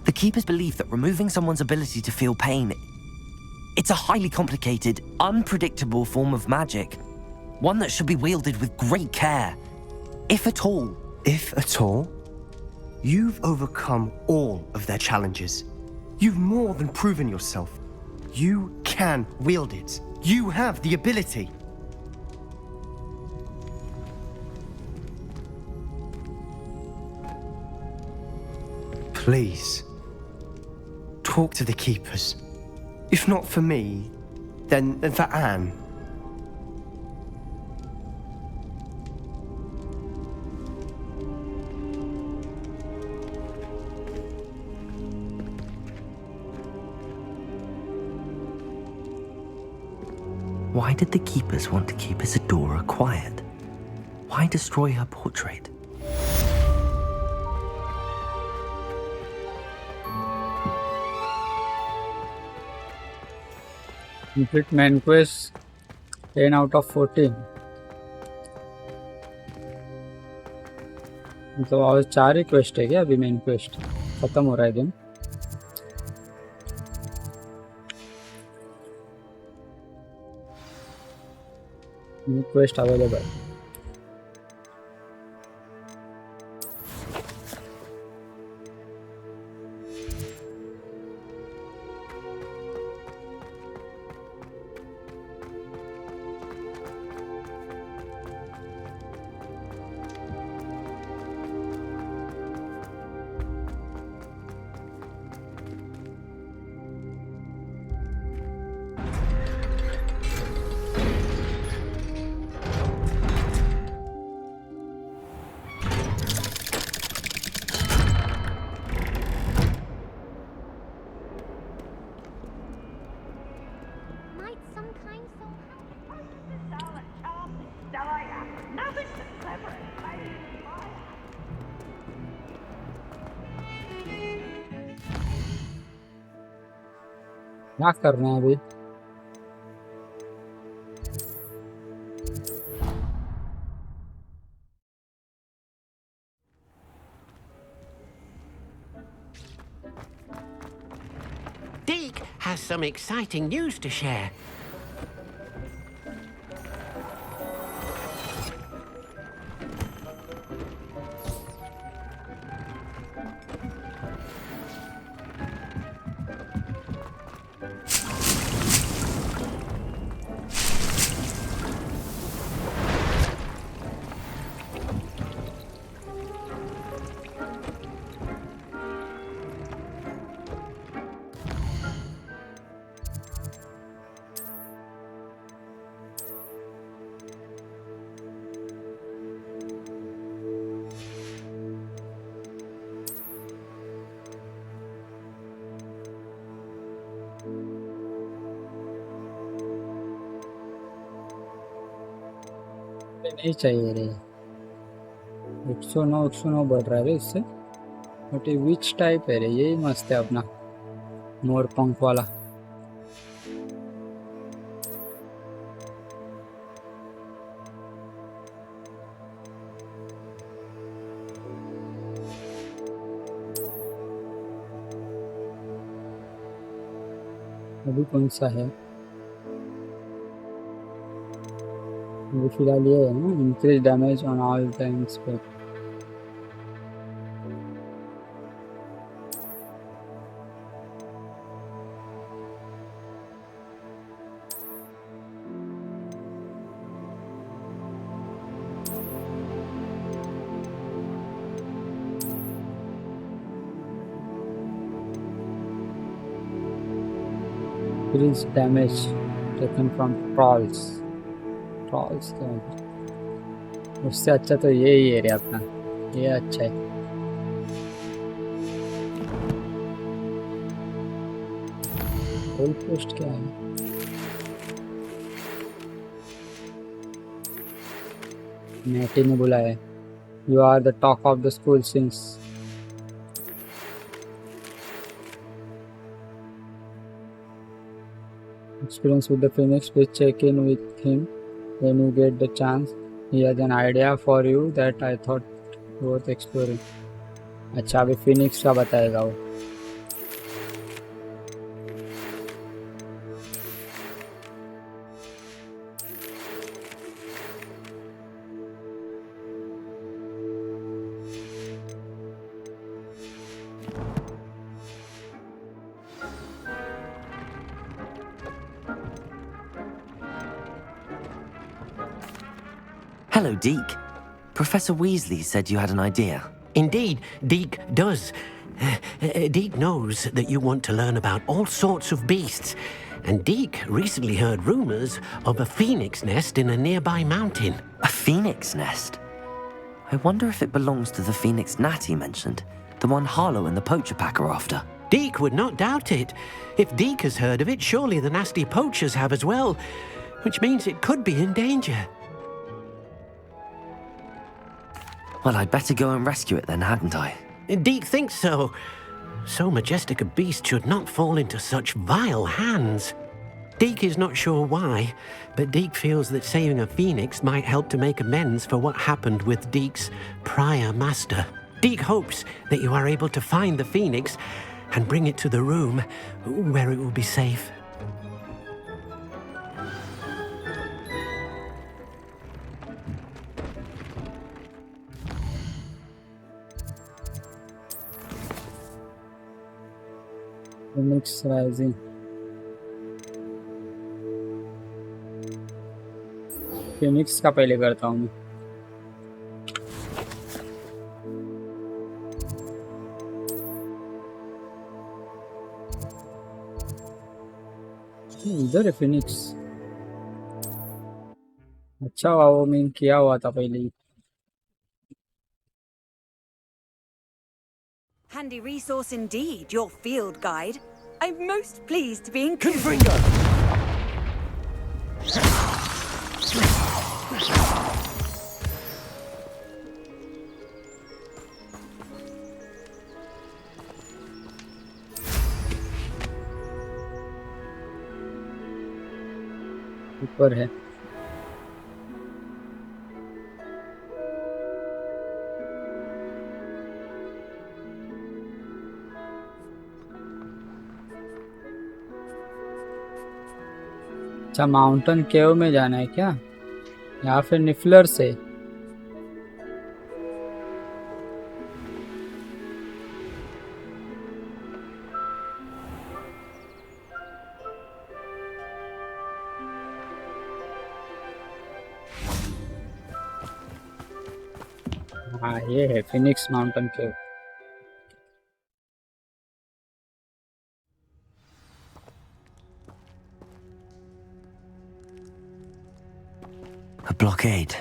The Keepers believe that removing someone's ability to feel pain, it's a highly complicated, unpredictable form of magic. One that should be wielded with great care. If at all. If at all? You've overcome all of their challenges. You've more than proven yourself. You can wield it. You have the ability. Please, talk to the Keepers. If not for me, then for Anne. Why did the Keepers want to keep Isadora quiet? Why destroy her portrait? Complete main quest 10 out of 14. तो और 4 ही quest है क्या अभी main quest खत्म हो रहा है दिन New quest available. Might some kind soul Nothing so clever as playing fire. क्या करना है अभी? Deke has some exciting news to share. नहीं चाहिए रे. 109 बढ़ रहा है रे इससे. बट ये विच टाइप है रे? यही मस्त है अपना मोर पंख वाला. अभी कौन सा है? वो फिलहाल ये है ना, increase damage on all times पे. Increase damage taken from trolls. Trolls क्या है? उससे अच्छा तो यही है रे अपना. ये अच्छा है. गोल पोस्ट क्या है? मैटी ने बुलाया. You are the talk of the school since. Experience with the Phoenix, please check in with him when you get the chance. He has an idea for you that I thought worth exploring. अच्छा अभी Phoenix का बताएगा वो. Hello, Deke. Professor Weasley said you had an idea. Indeed, Deke does. Deke knows that you want to learn about all sorts of beasts, and Deke recently heard rumors of a phoenix nest in a nearby mountain. A phoenix nest? I wonder if it belongs to the phoenix gnat he mentioned, the one Harlow and the poacher pack are after. Deke would not doubt it. If Deke has heard of it, surely the nasty poachers have as well, which means it could be in danger. Well, I'd better go and rescue it then, hadn't I? Deke thinks so. So majestic a beast should not fall into such vile hands. Deke is not sure why, but Deke feels that saving a phoenix might help to make amends for what happened with Deke's prior master. Deke hopes that you are able to find the phoenix and bring it to the room where it will be safe. Phoenix rising. Phoenix का पहले करता हूँ मैं। इधर है Phoenix. अच्छा हुआ वो मीन किया हुआ था पहले ही। Handy resource indeed, your field guide. I'm most pleased to be included. ऊपर है। अच्छा माउंटेन केव में जाना है क्या, या फिर निफलर से? हाँ ये है Phoenix mountain cave. A blockade.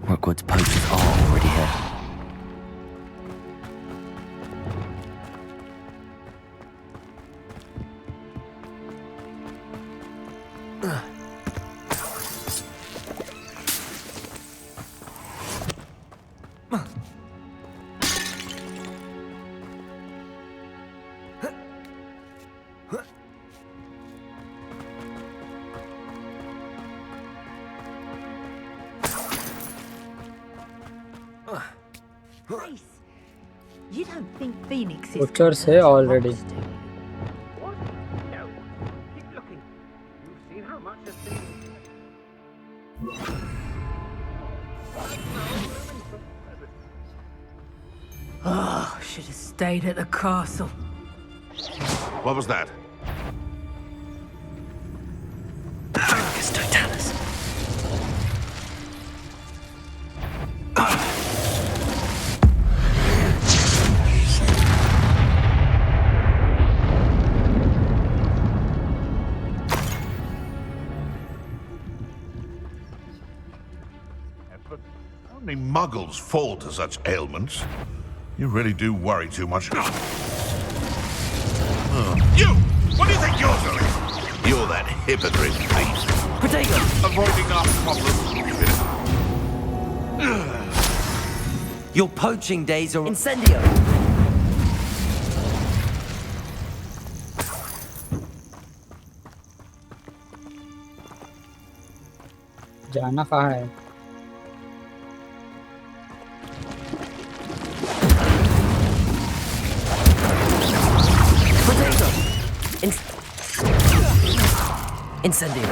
Rookwood's poachers are already here. Nice. You don't think Phoenix is Poachers है already. What? No. Keep looking. You've seen how much has been. Oh, should have stayed at the castle. What was that? Only muggles fall to such ailments. You really do worry too much. You! What do you think you're doing? You're that hypocrite thief. Potato! Avoiding our problems. Your poaching days are incendio. जाना कहाँ है? Incendio.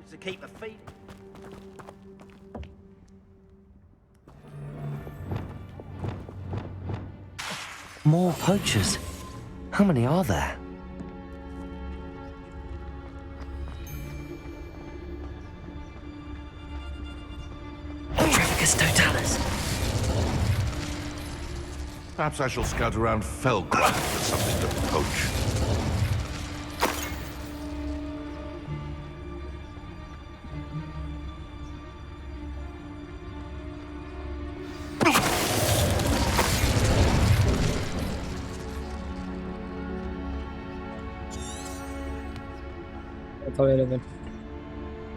To keep the feet. More poachers. How many are there? Trafficus totalis. Perhaps I shall scout around Felground for something to poach. Available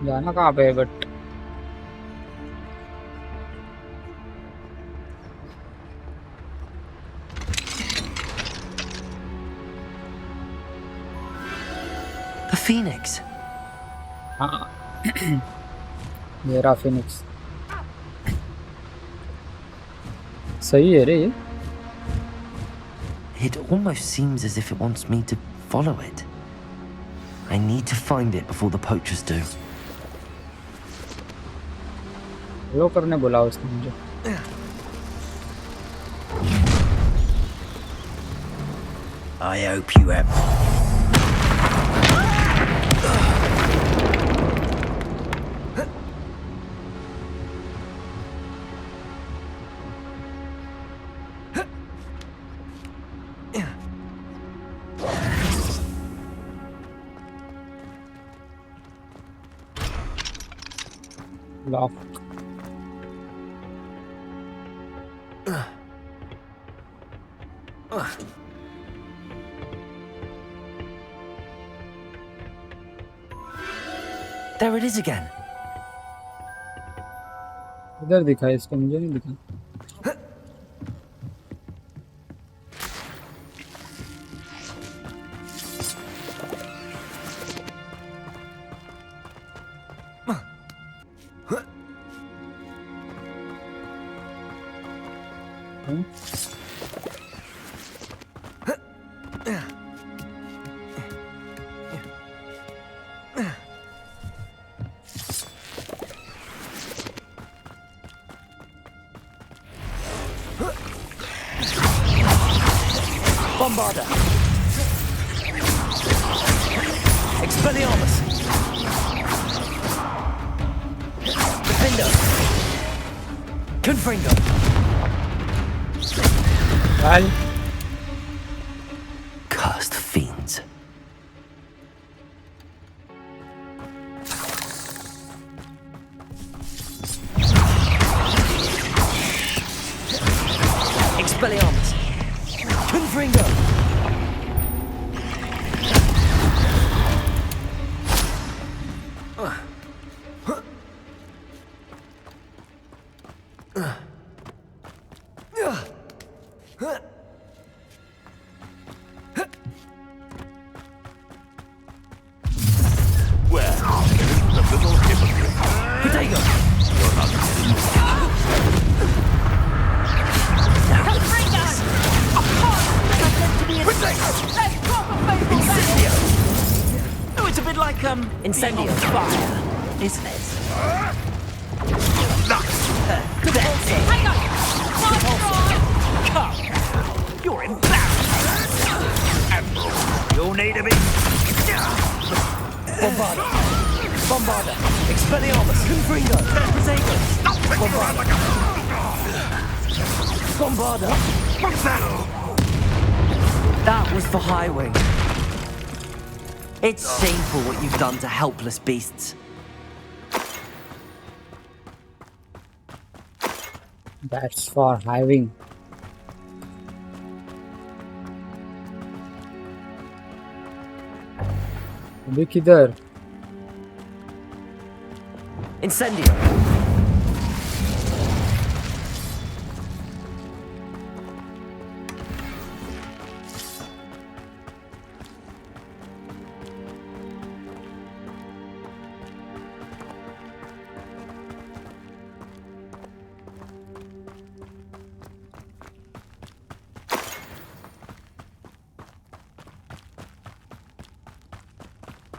जाना कहाँ पे है but The Phoenix. हाँ मेरा Phoenix सही है रे ये. It almost seems as if it wants me to follow it. I need to find it before the poachers do. लो करने बोला उसने मुझे. I hope you have. Lock. There it is again. इधर दिखा है इसको मुझे नहीं दिखा. Bombarder. Expelliarmus. Defender. Confringo. Well. Cursed fiends. Expelliarmus. Confringo. Incendio. Fire, isn't it? Come, you're embarrassed. You'll need a bit. Bombarder. Bombarder. Expelliarmus. Confringo. Protego. Bombarder. Bombarder. That was for Highwing. It's shameful what you've done to helpless beasts. That's for Highwing. अभी किधर? Incendio.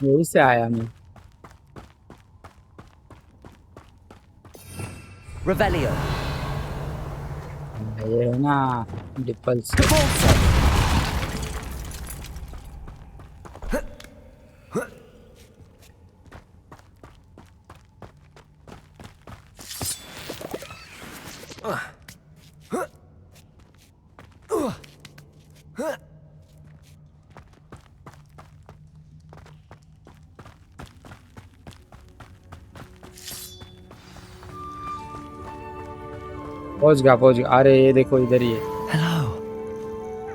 यही से आया मैं. Revelio. ये है ना डिपल्स. पहुंच गया. अरे ये देखो इधर ही है. Hello.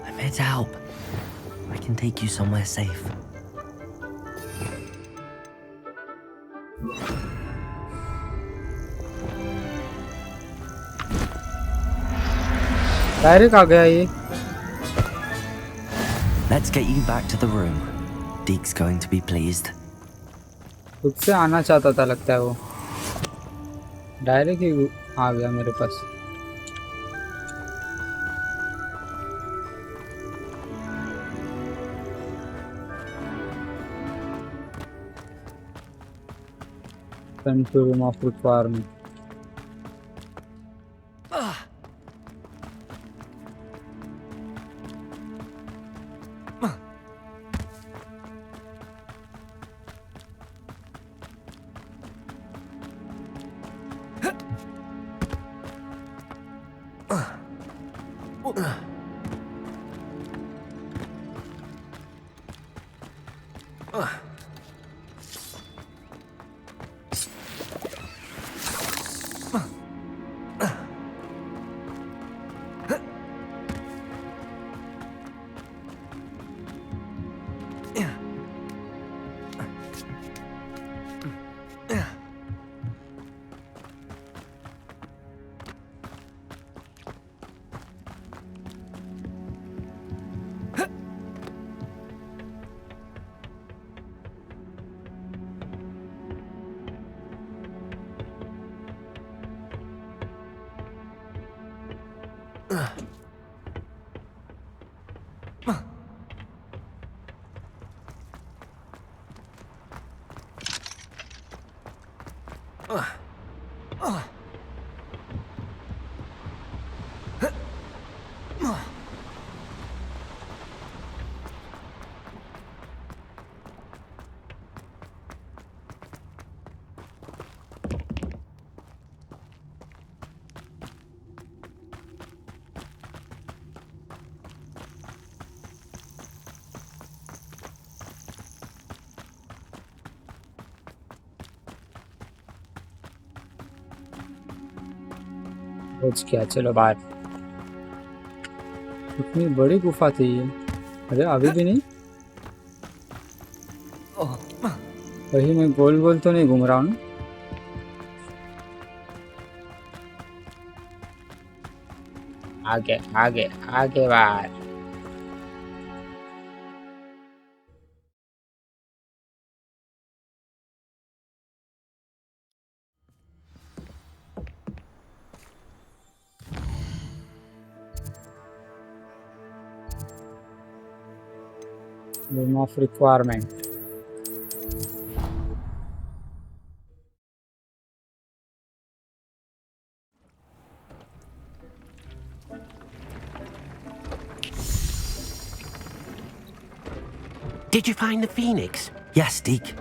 I'm here to help. I can take you somewhere safe. Direct आ गया ये. Let's get you back to the room. Deke's going to be pleased. खुद से आना चाहता था लगता है वो, डायरेक्ट ही आ गया मेरे पास। Room of requirement. पहुंच गया, चलो बाहर। इतनी बड़ी गुफा थी ये। अरे अभी भी नहीं, कहीं मैं गोल गोल तो नहीं घूम रहा हूँ। आगे आगे आगे बाहर। Room of requirement. Did you find the phoenix? Yes, Deke.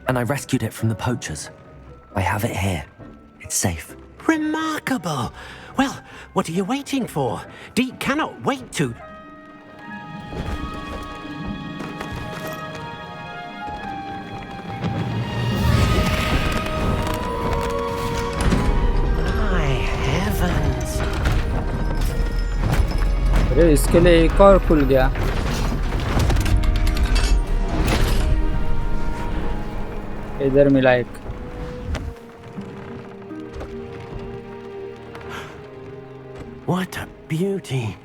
And I rescued it from the poachers. I have it here. It's safe. Remarkable! Well, what are you waiting for? Deke cannot wait to... My heavens! अरे इसके लिए एक और खुल गया। इधर मिला एक। What a beauty!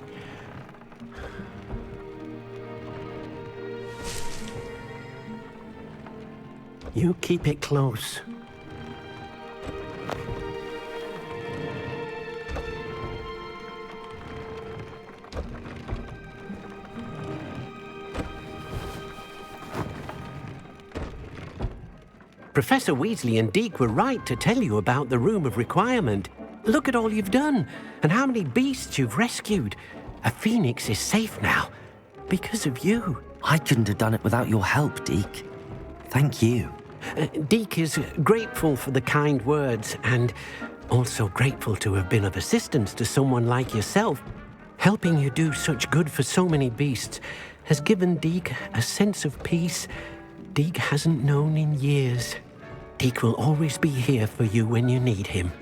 You keep it close. Professor Weasley and Deke were right to tell you about the Room of Requirement. Look at all you've done, and how many beasts you've rescued. A phoenix is safe now, because of you. I couldn't have done it without your help, Deke. Thank you. Deke is grateful for the kind words, and also grateful to have been of assistance to someone like yourself. Helping you do such good for so many beasts has given Deke a sense of peace Deke hasn't known in years. Deke will always be here for you when you need him.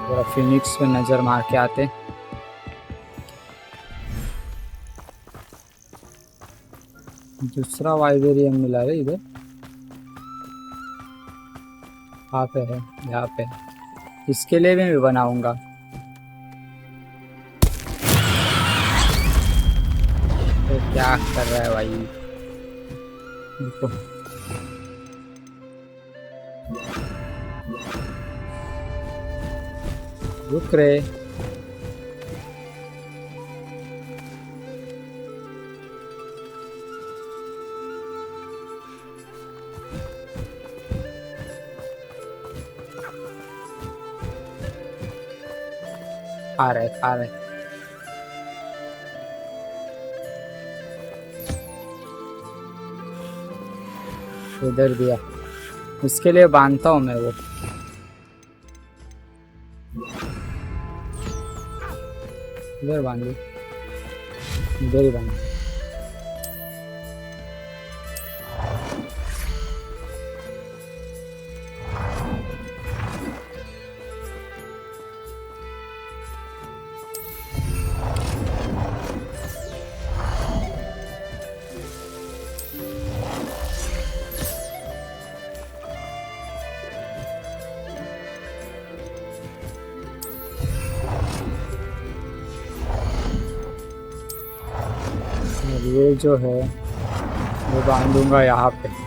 जरा Phoenix पे नजर मार के आते। दूसरा vibranium मिला है इधर। यहाँ पे है, यहाँ पे। इसके लिए भी मैं बनाऊंगा। तो क्या क्या कर रहा है भाई? रुको। रुक रे। खा रहे खा रहे। इधर दिया, इसके लिए बांधता हूँ मैं वो। इधर बांध, इधर ही बांध। ये जो है वो बांधूंगा यहाँ पे।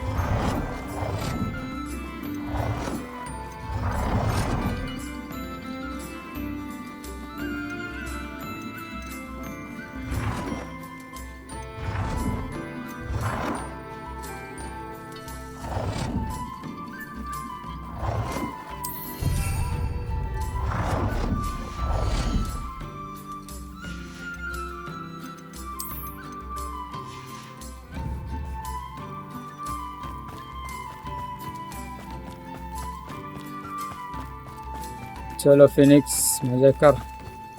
चलो फिनिक्स मजे कर,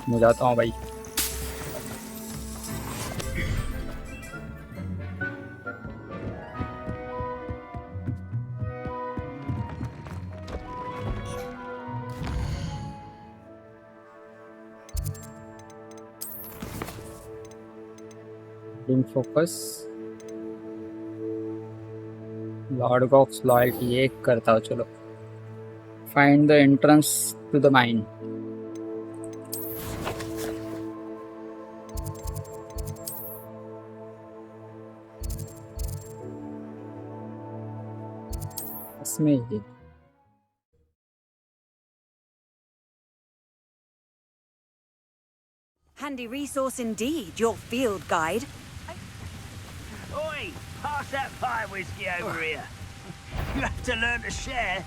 मैं जाता हूँ भाई। फोकस लॉर्ड ऑफ लॉयल्टी ये करता हूँ। चलो find the entrance to the mine. इसमें ही Handy resource indeed, your field guide. Oi, pass that pie whiskey over here. You have to learn to share.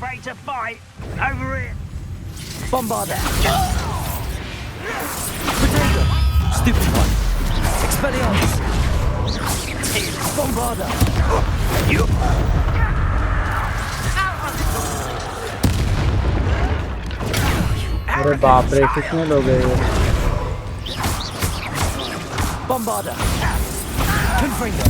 Afraid to fight? Over here. Bombarder. Potato. Stupid one. Expelliarmus. Bombarder. You. अरे बाप रे कितने लोग हैं ये। Bombarder. Confringo.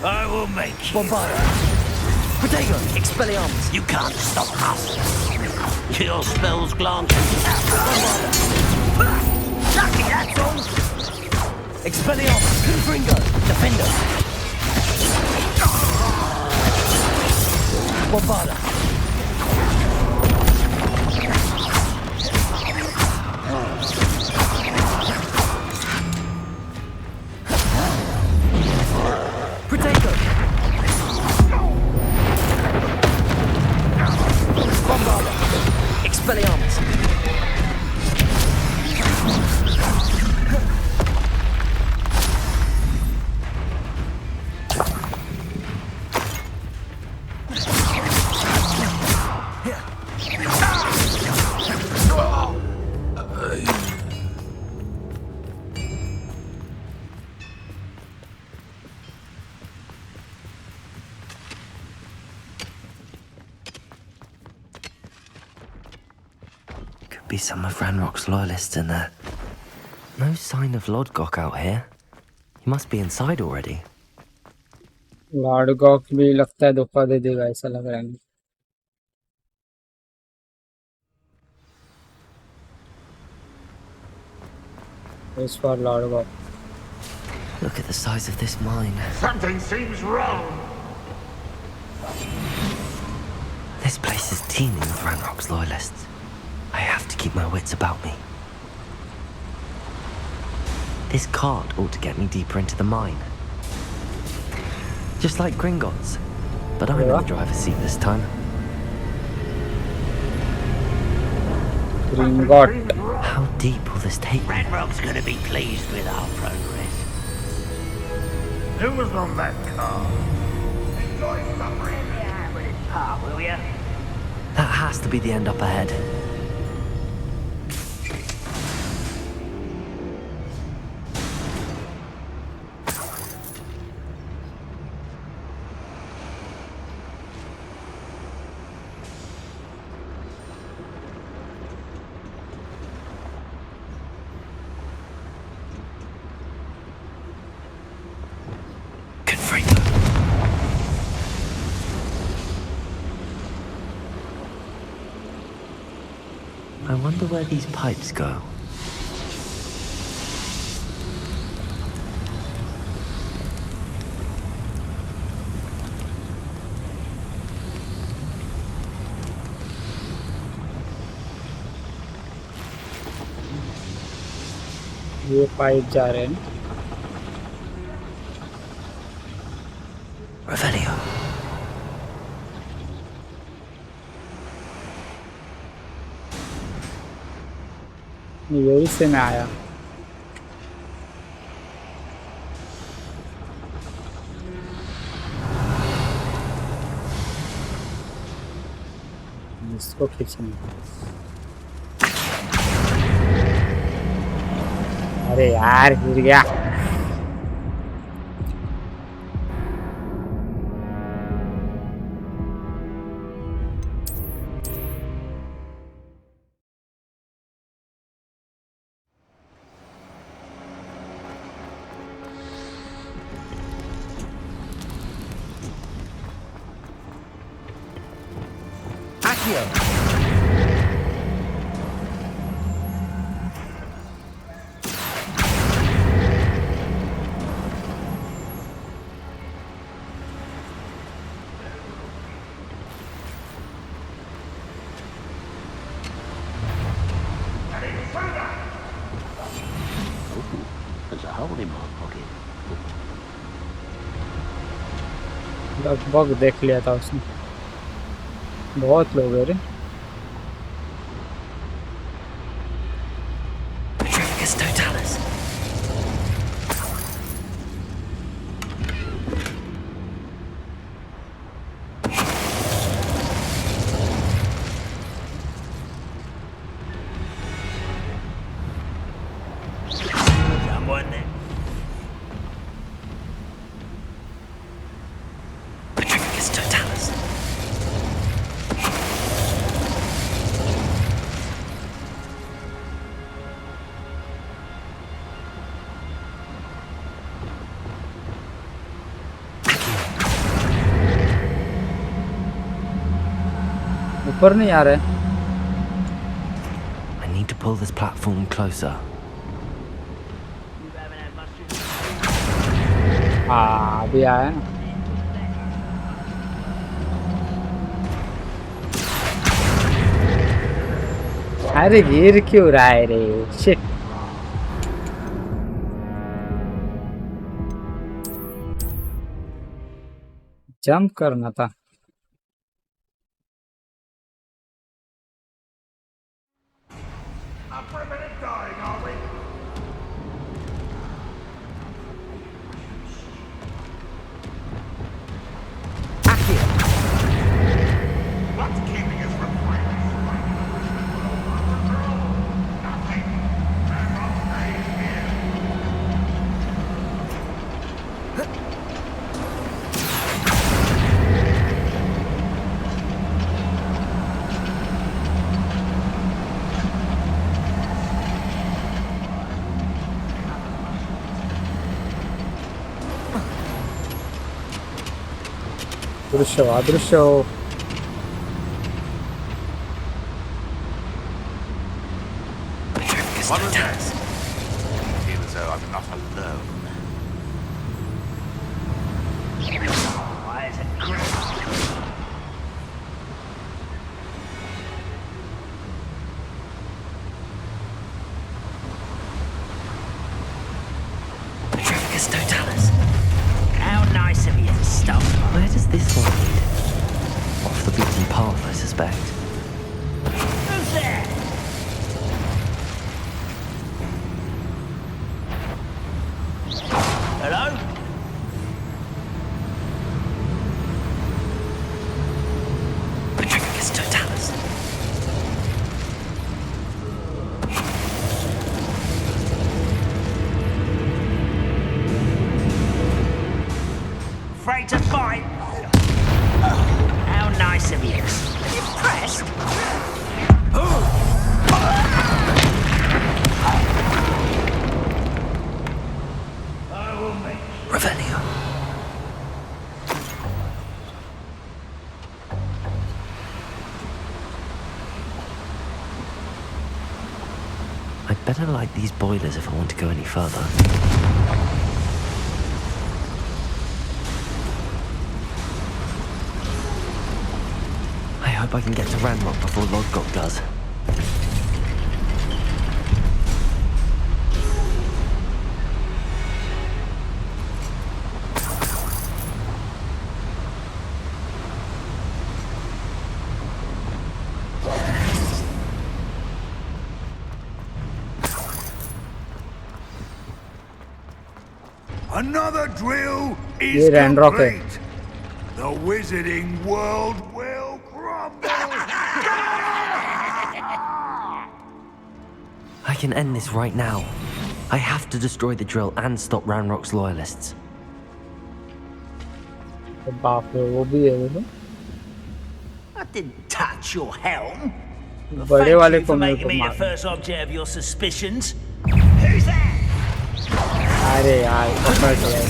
I will make you. Bombarder. Potato. Expelliarmus. You can't stop us. Your spells glance. Lucky, that's all. Expelliarmus. Confringo. Defender. Bombarder. Potato. Bombarder. Expelliarmus. be some of Ranrock's loyalists in there. No sign of Lodgok out here. He must be inside already. Lord भी लगता है धोखा दे देगा ऐसा लग रहा है. It's for Lord God. Look at the size of this mine. Something seems wrong. This place is teeming with Ranrock's loyalists. I have to keep my wits about me. This cart ought to get me deeper into the mine. Just like Gringotts. But I'm in the driver's seat this time. Gringot. How deep will this take me? Ranrock's gonna be pleased with our progress. Who was on that car? Enjoy suffering yeah, with his part, will ya? That has to be the end up ahead. I wonder where these pipes go. ये pipe जा रहे हैं. Revelio. यही से मैं आया. इसको खींचना. अरे यार गिर गया. लगभग देख लिया था उसने. बहुत लोग हैं रे. ऊपर नहीं आ रहा है. I need to pull this platform closer. हाँ अभी आया ना. अरे गिर क्यों रहा है रे. शिट. जंप करना था. अदृश्य हो अदृश्य हो. What was that? I feel as though I'm not alone. Why is it great? How nice of you to stop. Where does this one lead? Off the beaten path, I suspect. Who's there? Hello? Petrificus totalis. Afraid to fight? How nice of you. Impressed? Revelio. I'd better light these boilers if I want to go any further. I hope I can get to Ranrock before Lodgok does. Another drill ये is रैंडरॉक है. complete. The wizarding world will crumble. I can end this right now. I have to destroy the drill and stop Ranrock's loyalists. बाप रे वो भी है वो तो. I didn't touch your helm. बड़े वाले Thank you को for मेरे making को me the मार. first object of your suspicions. Who's that? अरे यार पकड़ लिया.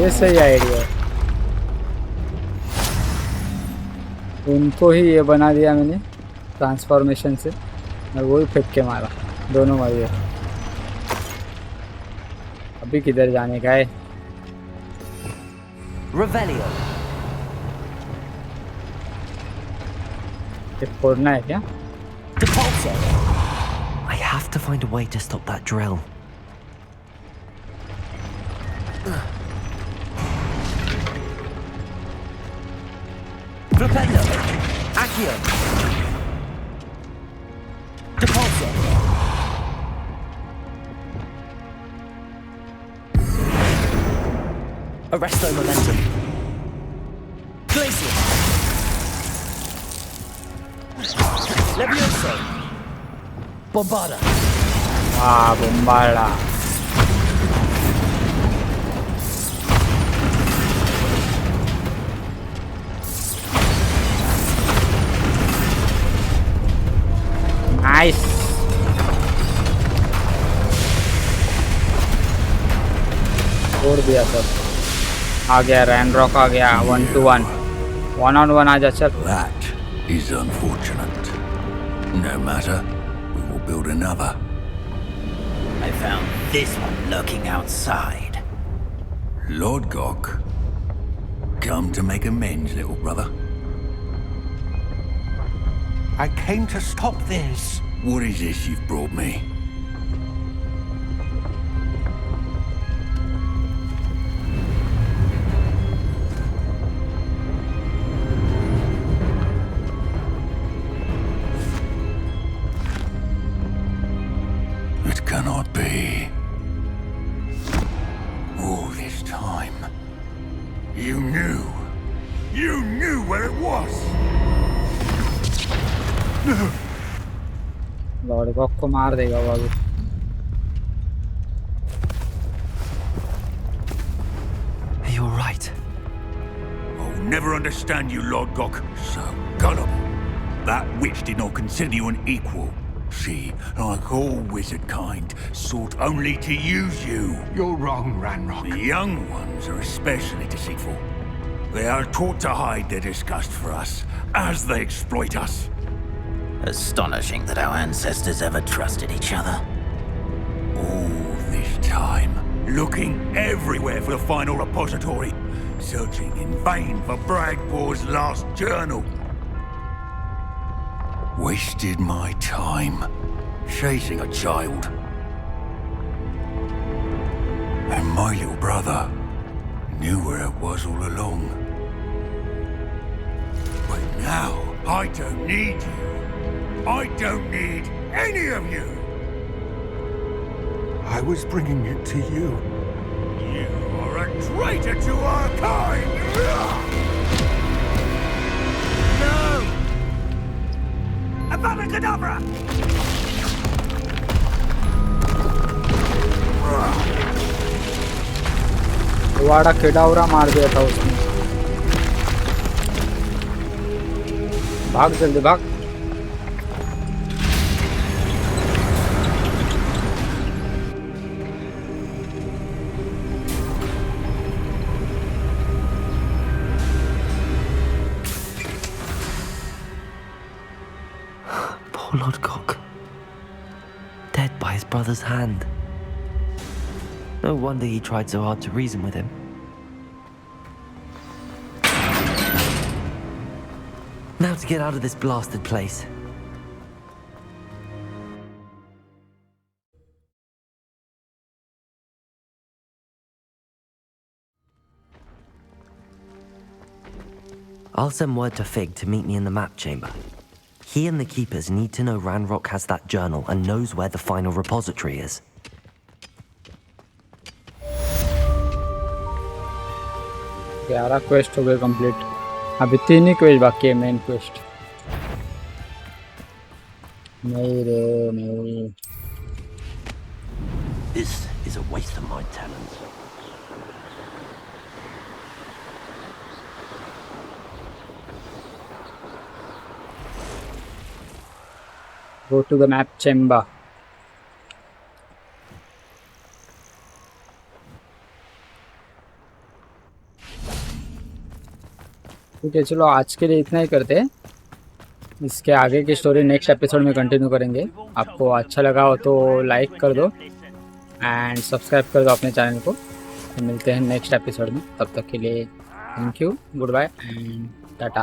ये सही आइडिया है. उनको ही ये बना दिया मैंने ट्रांसफॉर्मेशन से और वही फेंक के मारा. दोनों मर गए. अभी किधर जाने का है? Revelio. ये फोड़ना है क्या? I have to find a way to stop that drill. Flipendo. Accio. Depulso. Arresto momentum. Glacier. Levioso. Bombarda. Ah, bombarda. Nice. छोड़ दिया सब. आ गया रैंडरॉक आ गया. 1-1 1-on-1 आ जा चल. That is unfortunate. No matter, we will build another. I found this one lurking outside. Lord Gok, come to make amends, little brother. I came to stop this. What is this you've brought me? It cannot be. All this time, you knew where it was. Lord Gogh को मार देगा वो अभी। You're right. I'll never understand you, Lord Gok. So gullible. That witch did not consider you an equal. She, like all wizard kind, sought only to use you. You're wrong, Ranrock. The young ones are especially deceitful. They are taught to hide their disgust for us, as they exploit us. Astonishing that our ancestors ever trusted each other. All this time, looking everywhere for the final repository, searching in vain for Bragpor's last journal. Wasted my time, chasing a child. And my little brother knew where it was all along. But now, I don't need you. I don't need any of you. I was bringing it to you. You are a traitor to our kind! No! Avada Kedavra! वाड़ा केडावरा मार दिया था उसने। भाग जल्दी भाग। Poor Lord Gok. Dead by his brother's hand. No wonder he tried so hard to reason with him. Now to get out of this blasted place. I'll send word to Fig to meet me in the map chamber. He and the keepers need to know Ranrock has that journal and knows where the final repository is. ग्यारह quest हो गए complete. अभी 3 ही quest बाकी है main quest. नहीं रे नहीं। This is a waste of my talents. Go to the map chamber. ठीक है चलो आज के लिए इतना ही करते हैं। इसके आगे की स्टोरी नेक्स्ट एपिसोड में कंटिन्यू करेंगे। आपको अच्छा लगा हो तो लाइक कर दो एंड सब्सक्राइब कर दो अपने चैनल को। तो मिलते हैं नेक्स्ट एपिसोड में, तब तक के लिए thank you, goodbye and Tata.